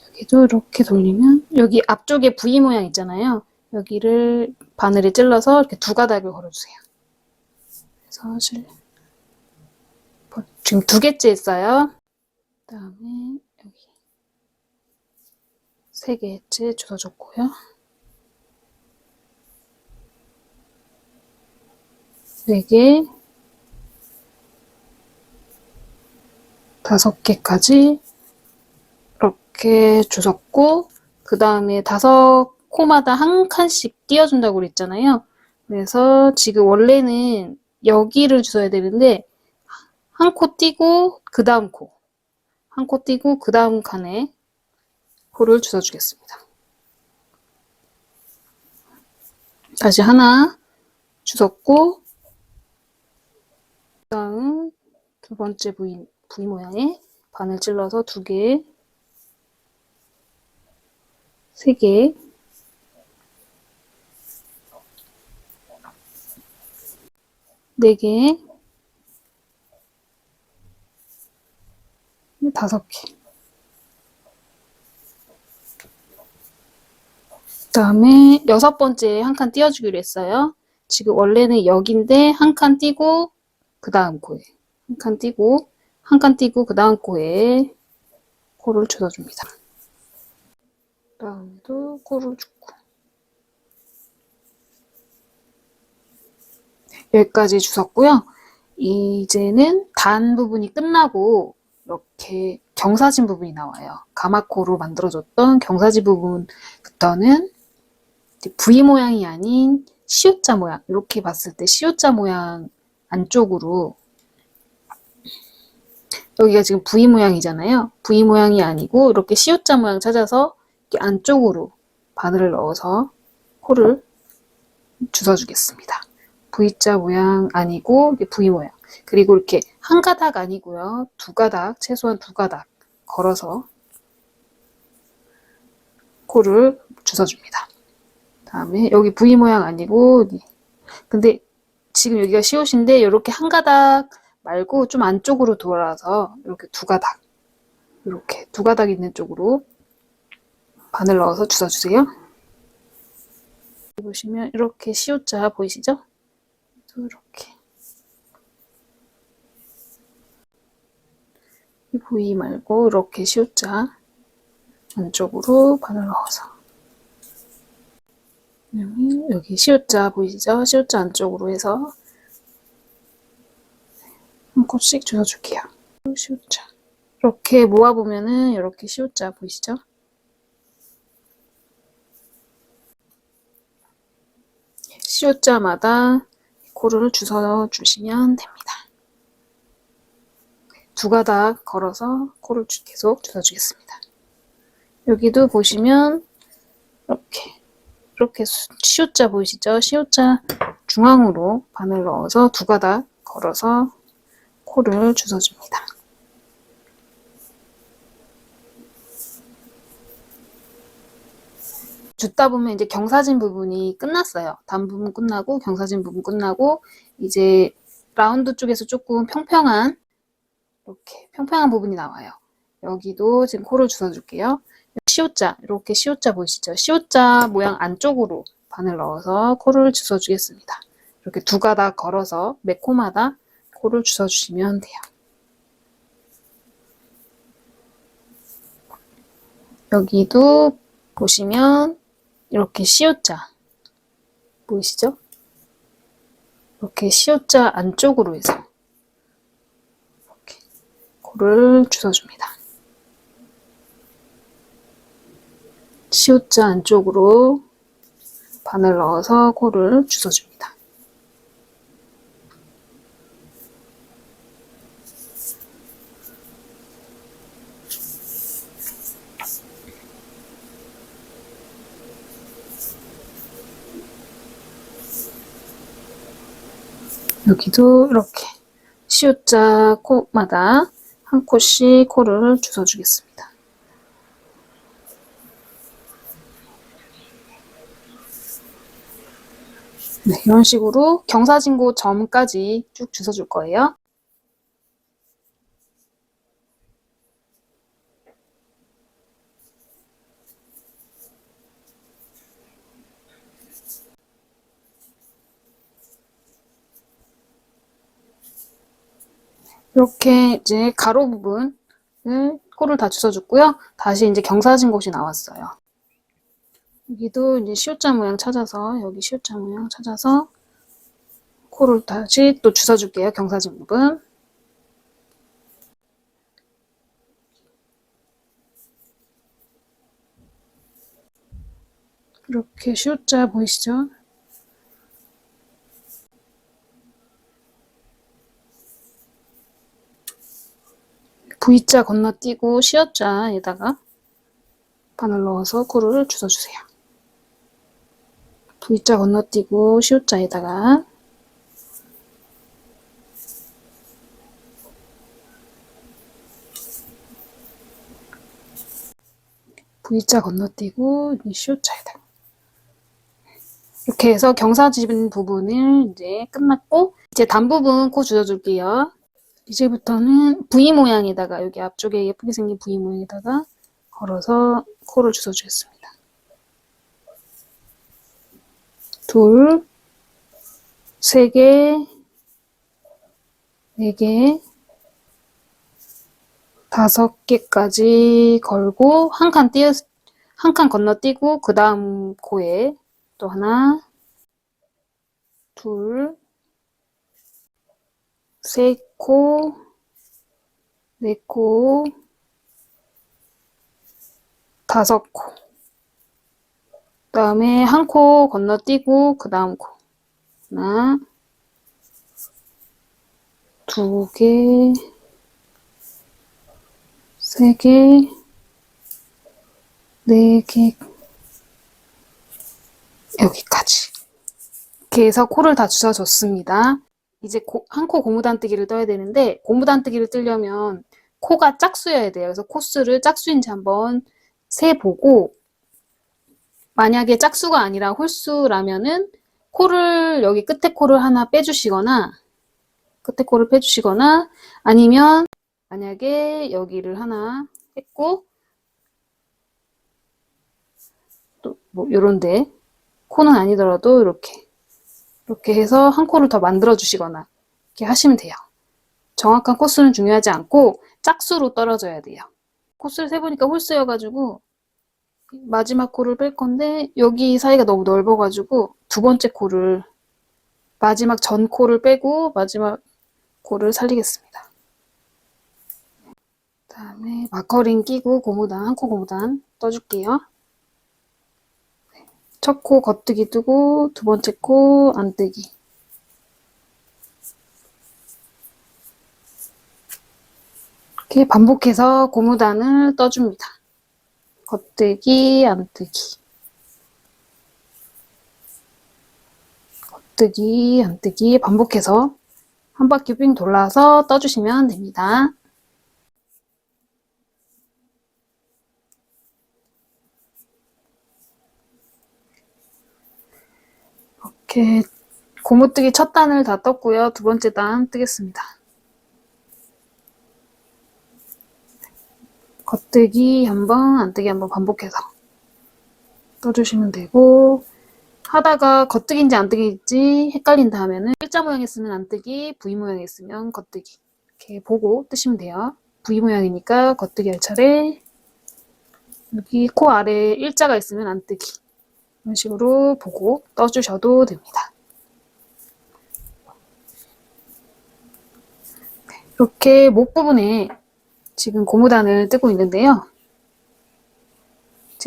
여기도 이렇게 돌리면 여기 앞쪽에 V 모양 있잖아요. 여기를 바늘에 찔러서 이렇게 2가닥을 걸어주세요. 그래서 지금 2개째 했어요. 그 다음에 여기 3개째 주워줬고요. 4개, 5개까지 이렇게 주웠고 그 다음에 5코마다 한 칸씩 띄워준다고 그랬잖아요. 그래서 지금 원래는 여기를 주워야 되는데 한 코 띄고 그 다음 코, 한 코 띄고 그 다음 칸에 코를 주워주겠습니다. 다시 하나 주웠고 그 다음 2번째 V 모양에 바늘 찔러서 2개, 3개, 4개, 5개. 그 다음에 6번째 한 칸 띄워주기로 했어요. 지금 원래는 여기인데 한 칸 띄고 그 다음 코에 한 칸 띄고 한 칸 띄고 그 다음 코에 코를 주워줍니다. 그 다음에도 코를 주고 여기까지 주웠고요. 이제는 단 부분이 끝나고 이렇게 경사진 부분이 나와요. 가마코로 만들어줬던 경사진 부분부터는 V 모양이 아닌 시옷자 모양, 이렇게 봤을 때 시옷자 모양 안쪽으로, 여기가 지금 V 모양이잖아요. V 모양이 아니고 이렇게 C자 모양 찾아서 이렇게 안쪽으로 바늘을 넣어서 코를 주워주겠습니다. V자 모양 아니고 이게 V 모양. 그리고 이렇게 한 가닥 아니고요. 두 가닥, 최소한 두 가닥 걸어서 코를 주워줍니다. 다음에 여기 V 모양 아니고 여기. 근데 지금 여기가 시옷인데 이렇게 한 가닥 말고 좀 안쪽으로 돌아서 이렇게 두 가닥, 이렇게 두 가닥 있는 쪽으로 바늘 넣어서 주워주세요. 보시면 이렇게 시옷자 보이시죠? 이렇게 이 V 말고 이렇게 시옷자 안쪽으로 바늘 넣어서 여기 시옷자 보이시죠? 시옷자 안쪽으로 해서 한 컷씩 주워줄게요. 시옷자 이렇게 모아보면은 이렇게 시옷자 보이시죠? 시옷자마다 코를 주워주시면 됩니다. 두 가닥 걸어서 코를 계속 주워주겠습니다. 여기도 보시면 이렇게 시옷자 보이시죠? 시옷자 중앙으로 바늘 넣어서 두 가닥 걸어서 코를 주워줍니다. 줍다 보면 이제 경사진 부분이 끝났어요. 단 부분 끝나고 경사진 부분 끝나고 이제 라운드 쪽에서 조금 평평한 이렇게 평평한 부분이 나와요. 여기도 지금 코를 주워줄게요. 시옷자 이렇게 시옷자 보이시죠? 시옷자 모양 안쪽으로 바늘 넣어서 코를 주워주겠습니다. 이렇게 두 가닥 걸어서 매 코마다 코를 주워주시면 돼요. 여기도 보시면 이렇게 시옷자 보이시죠? 이렇게 시옷자 안쪽으로 해서 이렇게 코를 주워줍니다. 시옷자 안쪽으로 바늘 넣어서 코를 주워줍니다. 여기도 이렇게 시옷자 코마다 한 콧씩 코를 주워주겠습니다. 네, 이런 식으로 경사진고 점까지 쭉 주워줄 거예요. 이렇게 이제 가로 부분을 코를 다 주워줬고요. 다시 이제 경사진 곳이 나왔어요. 여기도 이제 시옷자 모양 찾아서 여기 시옷자 모양 찾아서 코를 다시 또 주워줄게요. 경사진 부분. 이렇게 시옷자 보이시죠? V자 건너뛰고 시옷자에다가 바늘 넣어서 코를 주워주세요. V자 건너뛰고 시옷자에다가 V자 건너뛰고 시옷자에다가 이렇게 해서 경사진 부분을 이제 끝났고 이제 단 부분 코 주워줄게요. 이제부터는 V 모양에다가 여기 앞쪽에 예쁘게 생긴 V 모양에다가 걸어서 코를 주워주겠습니다. 둘, 세 개, 네 개, 다섯 개까지 걸고 한 칸 건너뛰고 그 다음 코에 또 하나, 둘, 세 코, 네 코, 다섯 코. 그 다음에 한 코 건너뛰고 그 다음 코. 하나, 2개, 3개, 4개, 여기까지. 이렇게 해서 코를 다 주워줬습니다. 이제 한 코 고무단뜨기를 떠야 되는데, 고무단뜨기를 뜨려면 코가 짝수여야 돼요. 그래서 코수를 짝수인지 한번 세보고, 만약에 짝수가 아니라 홀수라면은 코를, 여기 끝에 코를 하나 빼주시거나, 아니면 만약에 여기를 하나 했고, 또 뭐 요런데, 코는 아니더라도 이렇게 해서 한 코를 더 만들어 주시거나 이렇게 하시면 돼요. 정확한 코수는 중요하지 않고 짝수로 떨어져야 돼요. 코수를 세보니까 홀수여가지고 마지막 코를 뺄 건데, 여기 사이가 너무 넓어가지고 두 번째 코를, 마지막 전 코를 빼고 마지막 코를 살리겠습니다. 그다음에 마커링 끼고 한 코 고무단 떠줄게요. 첫 코 겉뜨기 뜨고 두 번째 코 안뜨기. 이렇게 반복해서 고무단을 떠줍니다. 겉뜨기, 안뜨기. 겉뜨기, 안뜨기 반복해서 한 바퀴 빙 돌아서 떠주시면 됩니다. 이렇게 고무뜨기 첫 단을 다 떴고요. 두 번째 단 뜨겠습니다. 겉뜨기 한번, 안뜨기 한번 반복해서 떠주시면 되고, 하다가 겉뜨기인지 안뜨기인지 헷갈린다 하면은 일자 모양에 쓰면 안뜨기, V 모양에 쓰면 겉뜨기 이렇게 보고 뜨시면 돼요. V 모양이니까 겉뜨기 할 차례, 여기 코 아래에 일자가 있으면 안뜨기, 이런 식으로 보고 떠주셔도 됩니다. 이렇게 목 부분에 지금 고무단을 뜨고 있는데요.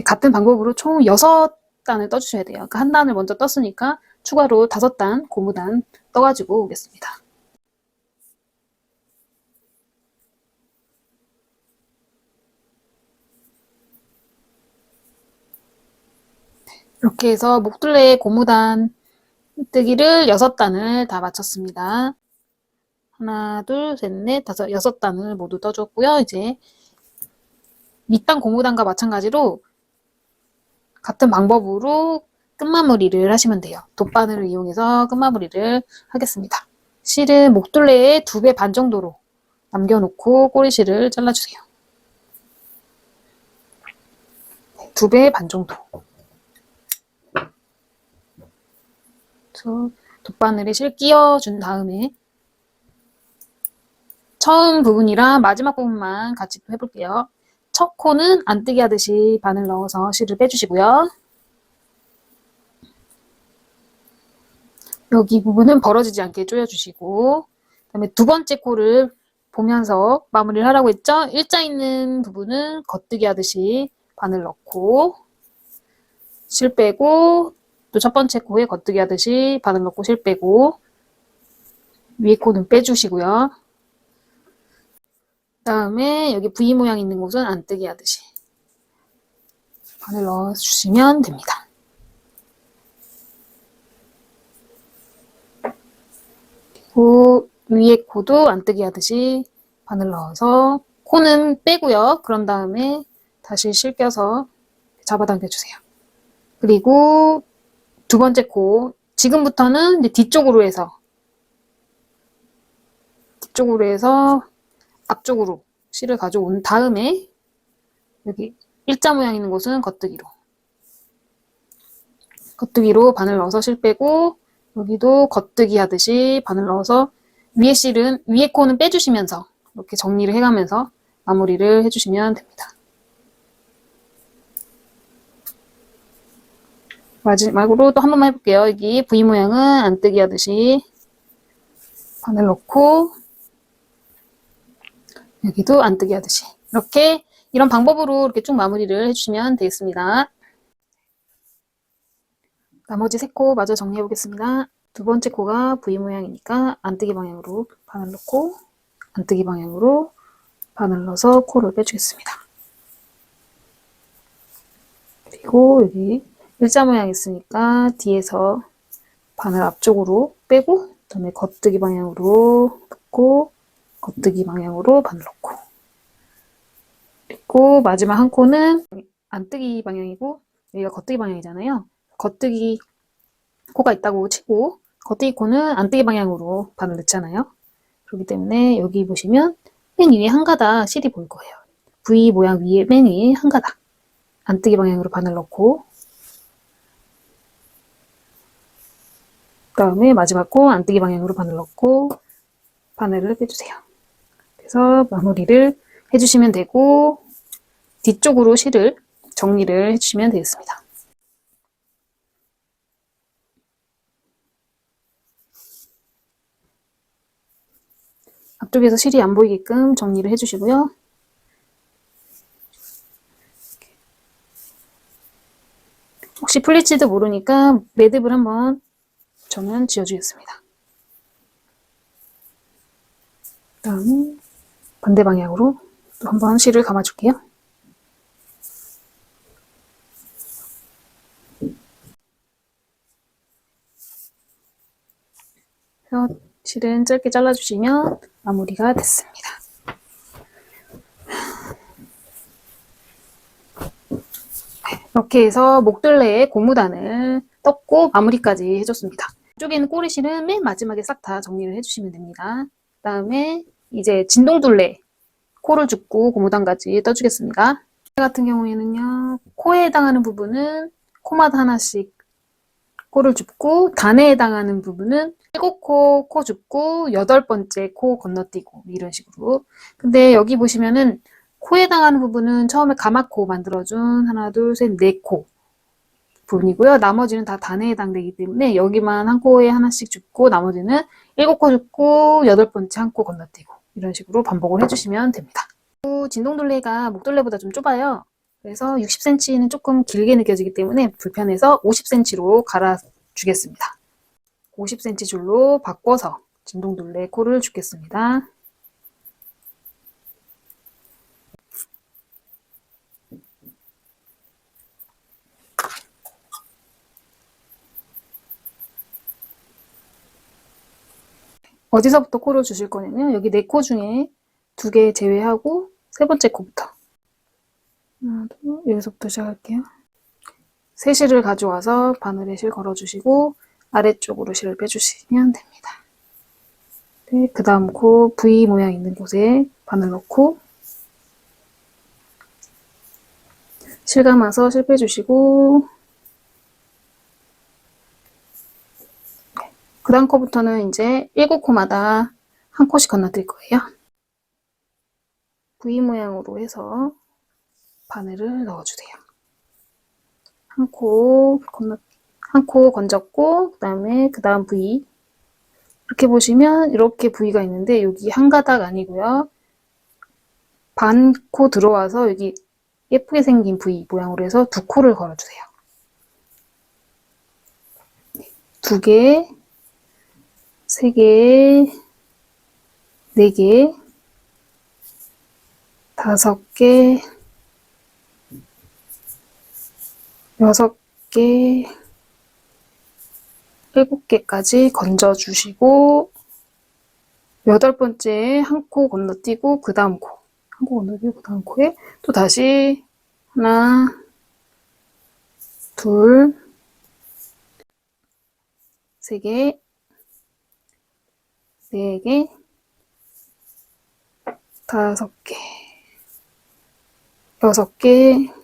같은 방법으로 총 6단을 떠주셔야 돼요. 그러니까 한 단을 먼저 떴으니까 추가로 5단 고무단 떠가지고 오겠습니다. 이렇게 해서 목둘레 고무단 뜨기를 6단을 다 마쳤습니다. 하나, 둘, 셋, 넷, 다섯, 6단을 모두 떠줬고요. 이제 밑단 고무단과 마찬가지로 같은 방법으로 끝마무리를 하시면 돼요. 돗바늘을 이용해서 끝마무리를 하겠습니다. 실은 목둘레의 2배 반 정도로 남겨놓고 꼬리실을 잘라주세요. 2배 반 정도. 돗바늘에 실 끼워준 다음에 처음 부분이랑 마지막 부분만 같이 해볼게요. 첫 코는 안뜨기 하듯이 바늘 넣어서 실을 빼주시고요. 여기 부분은 벌어지지 않게 조여주시고, 그다음에 두 번째 코를 보면서 마무리를 하라고 했죠? 일자 있는 부분은 겉뜨기 하듯이 바늘 넣고 실 빼고, 또 첫 번째 코에 겉뜨기 하듯이 바늘 넣고 실 빼고, 위에 코는 빼주시고요. 그 다음에 여기 V 모양 있는 곳은 안뜨기 하듯이 바늘 넣어주시면 됩니다. 그리고 위에 코도 안뜨기 하듯이 바늘 넣어서 코는 빼고요. 그런 다음에 다시 실 껴서 잡아당겨주세요. 그리고 두 번째 코, 지금부터는 이제 뒤쪽으로 해서 앞쪽으로 실을 가져온 다음에 여기 일자 모양 있는 곳은 겉뜨기로 바늘 넣어서 실 빼고, 여기도 겉뜨기 하듯이 바늘 넣어서 위에 코는 빼주시면서 이렇게 정리를 해가면서 마무리를 해주시면 됩니다. 마지막으로 또 한 번만 해볼게요. 여기 V 모양은 안뜨기 하듯이 바늘 넣고, 여기도 안뜨기 하듯이 이런 방법으로 이렇게 쭉 마무리를 해주시면 되겠습니다. 나머지 3코 마저 정리해 보겠습니다. 두 번째 코가 V 모양이니까 안뜨기 방향으로 바늘 넣고 안뜨기 방향으로 바늘 넣어서 코를 빼주겠습니다. 그리고 여기 일자 모양 있으니까 뒤에서 바늘 앞쪽으로 빼고 그다음에 겉뜨기 방향으로 넣고 겉뜨기 방향으로 바늘 넣고 그리고 마지막 한 코는 안뜨기 방향이고 여기가 겉뜨기 방향이잖아요. 겉뜨기 코가 있다고 치고 겉뜨기 코는 안뜨기 방향으로 바늘 넣잖아요. 그렇기 때문에 여기 보시면 맨 위에 한 가닥 실이 보일 거예요. V 모양 위에 맨 위에 한 가닥 안뜨기 방향으로 바늘 넣고 그 다음에 마지막 코 안뜨기 방향으로 바늘 넣고 바늘을 빼주세요. 그래서 마무리를 해주시면 되고 뒤쪽으로 실을 정리를 해주시면 되겠습니다. 앞쪽에서 실이 안 보이게끔 정리를 해주시고요. 혹시 풀릴지도 모르니까 매듭을 한번 저는 지어주겠습니다. 다음에 반대 방향으로 또 한번 실을 감아줄게요. 그래서 실은 짧게 잘라주시면 마무리가 됐습니다. 이렇게 해서 목둘레에 고무단을 떴고 마무리까지 해줬습니다. 이쪽에는 꼬리실은 맨 마지막에 싹 다 정리를 해주시면 됩니다. 그 다음에 이제 진동둘레 코를 줍고 고무단까지 떠주겠습니다. 같은 경우에는요, 코에 해당하는 부분은 코마다 하나씩 코를 줍고 단에 해당하는 부분은 7코 코 줍고 8번째 코 건너뛰고 이런 식으로. 근데 여기 보시면은 코에 해당하는 부분은 처음에 가마코 만들어준 하나 둘 셋 네 코 부분이고요. 나머지는 다 단에 해당되기 때문에 여기만 한 코에 하나씩 줍고 나머지는 7코 줍고 8번째 한 코 건너뛰고 이런 식으로 반복을 해주시면 됩니다. 진동둘레가 목둘레보다 좀 좁아요. 그래서 60cm는 조금 길게 느껴지기 때문에 불편해서 50cm로 갈아주겠습니다. 50cm 줄로 바꿔서 진동둘레 코를 줍겠습니다. 어디서부터 코를 주실 거냐면 여기 4코 중에 2개 제외하고 세 번째 코부터 하나, 둘, 여기서부터 시작할게요. 세 실을 가져와서 바늘에 실 걸어주시고 아래쪽으로 실을 빼주시면 됩니다. 네, 그 다음 코 V 모양 있는 곳에 바늘 넣고 실 감아서 실 빼주시고 그 다음 코부터는 이제 7코마다 한 코씩 건너뛸 거예요. V 모양으로 해서 바늘을 넣어주세요. 한 코 건졌고 그 다음 V 이렇게 보시면 이렇게 V가 있는데 여기 한 가닥 아니고요. 반 코 들어와서 여기 예쁘게 생긴 V 모양으로 해서 2코를 걸어주세요. 2개, 3개, 4개, 5개, 6개, 7개까지 건져주시고 8번째 한 코 건너뛰고 그 다음 코 한 코 건너뛰고 그 다음 코에 또 다시 하나, 둘, 3개, 4개, 5개, 6개,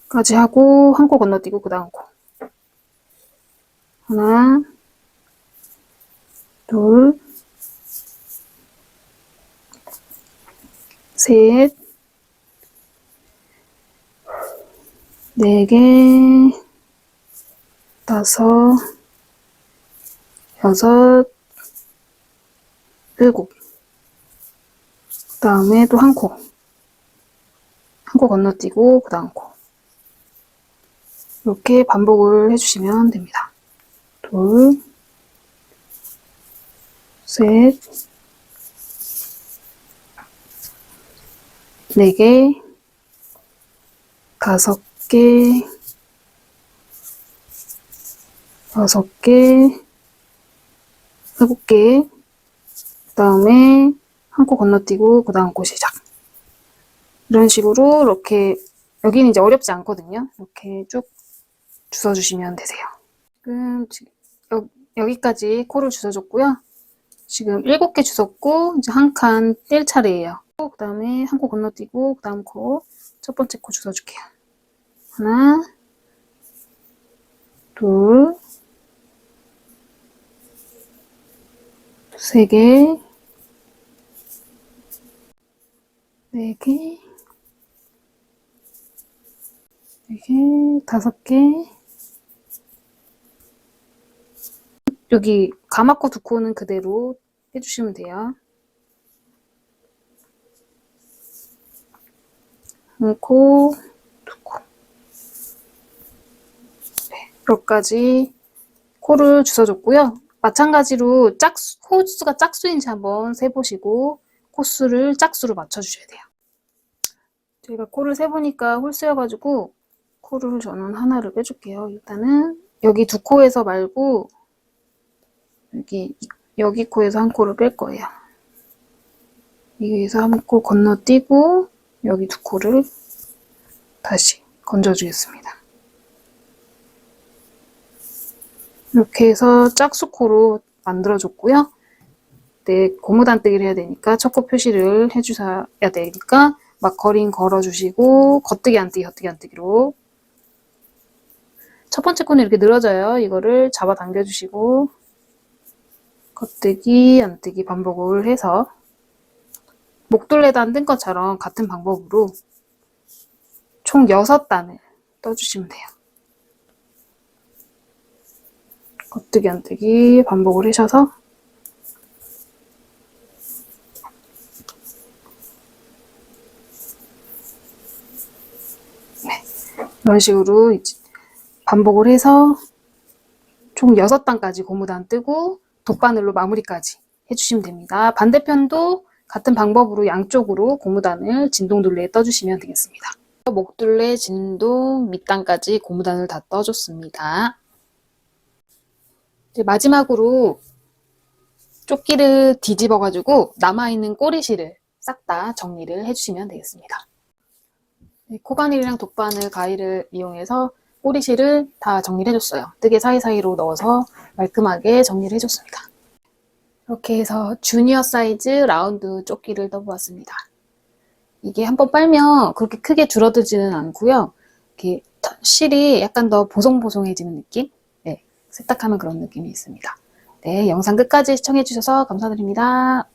7개까지 하고 한 코 건너뛰고 그 다음 코 하나, 둘, 셋, 4개, 5, 6, 7. 그 다음에 또 한 코 건너뛰고 그 다음 코 이렇게 반복을 해주시면 됩니다. 둘, 셋, 네 개, 다섯 개, 여섯 개, 일곱 개, 그 다음에 한 코 건너뛰고 그 다음 코 시작. 이런 식으로 이렇게 여기는 이제 어렵지 않거든요. 이렇게 쭉 주워주시면 되세요. 지금 여기까지 코를 주워줬고요. 지금 7개 주웠고 이제 한 칸 뗄 차례예요. 그 다음에 한 코 건너뛰고 그 다음 코 첫 번째 코 주워줄게요. 하나, 둘, 세 개, 네 개, 네 개, 다섯 개. 여기 가마코 두 코는 그대로 해주시면 돼요. 한 코, 두 코. 네, 여기까지 코를 주워줬고요. 마찬가지로 코수가 짝수인지 한번 세보시고 코수를 짝수로 맞춰주셔야 돼요. 제가 코를 세보니까 홀수여가지고 코를 저는 하나를 빼줄게요. 일단은 여기 두 코에서 말고 여기 코에서 한 코를 뺄 거예요. 여기에서 한 코 건너뛰고 여기 두 코를 다시 건져주겠습니다. 이렇게 해서 짝수코로 만들어줬고요. 네, 고무단뜨기를 해야 되니까 첫 코 표시를 해주셔야 되니까 막거린 걸어주시고 겉뜨기 안뜨기 겉뜨기 안뜨기로 첫 번째 코는 이렇게 늘어져요. 이거를 잡아 당겨주시고 겉뜨기 안뜨기 반복을 해서 목둘레단 뜬 것처럼 같은 방법으로 총 6단을 떠주시면 돼요. 겉뜨기 안뜨기 반복을 하셔서 네, 이런 식으로 이제 반복을 해서 총 6단까지 고무단 뜨고 돗바늘로 마무리까지 해주시면 됩니다. 반대편도 같은 방법으로 양쪽으로 고무단을 진동둘레에 떠주시면 되겠습니다. 목둘레, 진동, 밑단까지 고무단을 다 떠줬습니다. 이제 마지막으로 조끼를 뒤집어가지고 남아있는 꼬리실을 싹 다 정리를 해주시면 되겠습니다. 코바늘이랑 돗바늘 가위를 이용해서 꼬리실을 다 정리를 해줬어요. 뜨개 사이사이로 넣어서 말끔하게 정리를 해줬습니다. 이렇게 해서 주니어 사이즈 라운드 조끼를 떠보았습니다. 이게 한번 빨면 그렇게 크게 줄어들지는 않고요. 이렇게 실이 약간 더 보송보송해지는 느낌? 네, 세탁하면 그런 느낌이 있습니다. 네, 영상 끝까지 시청해주셔서 감사드립니다.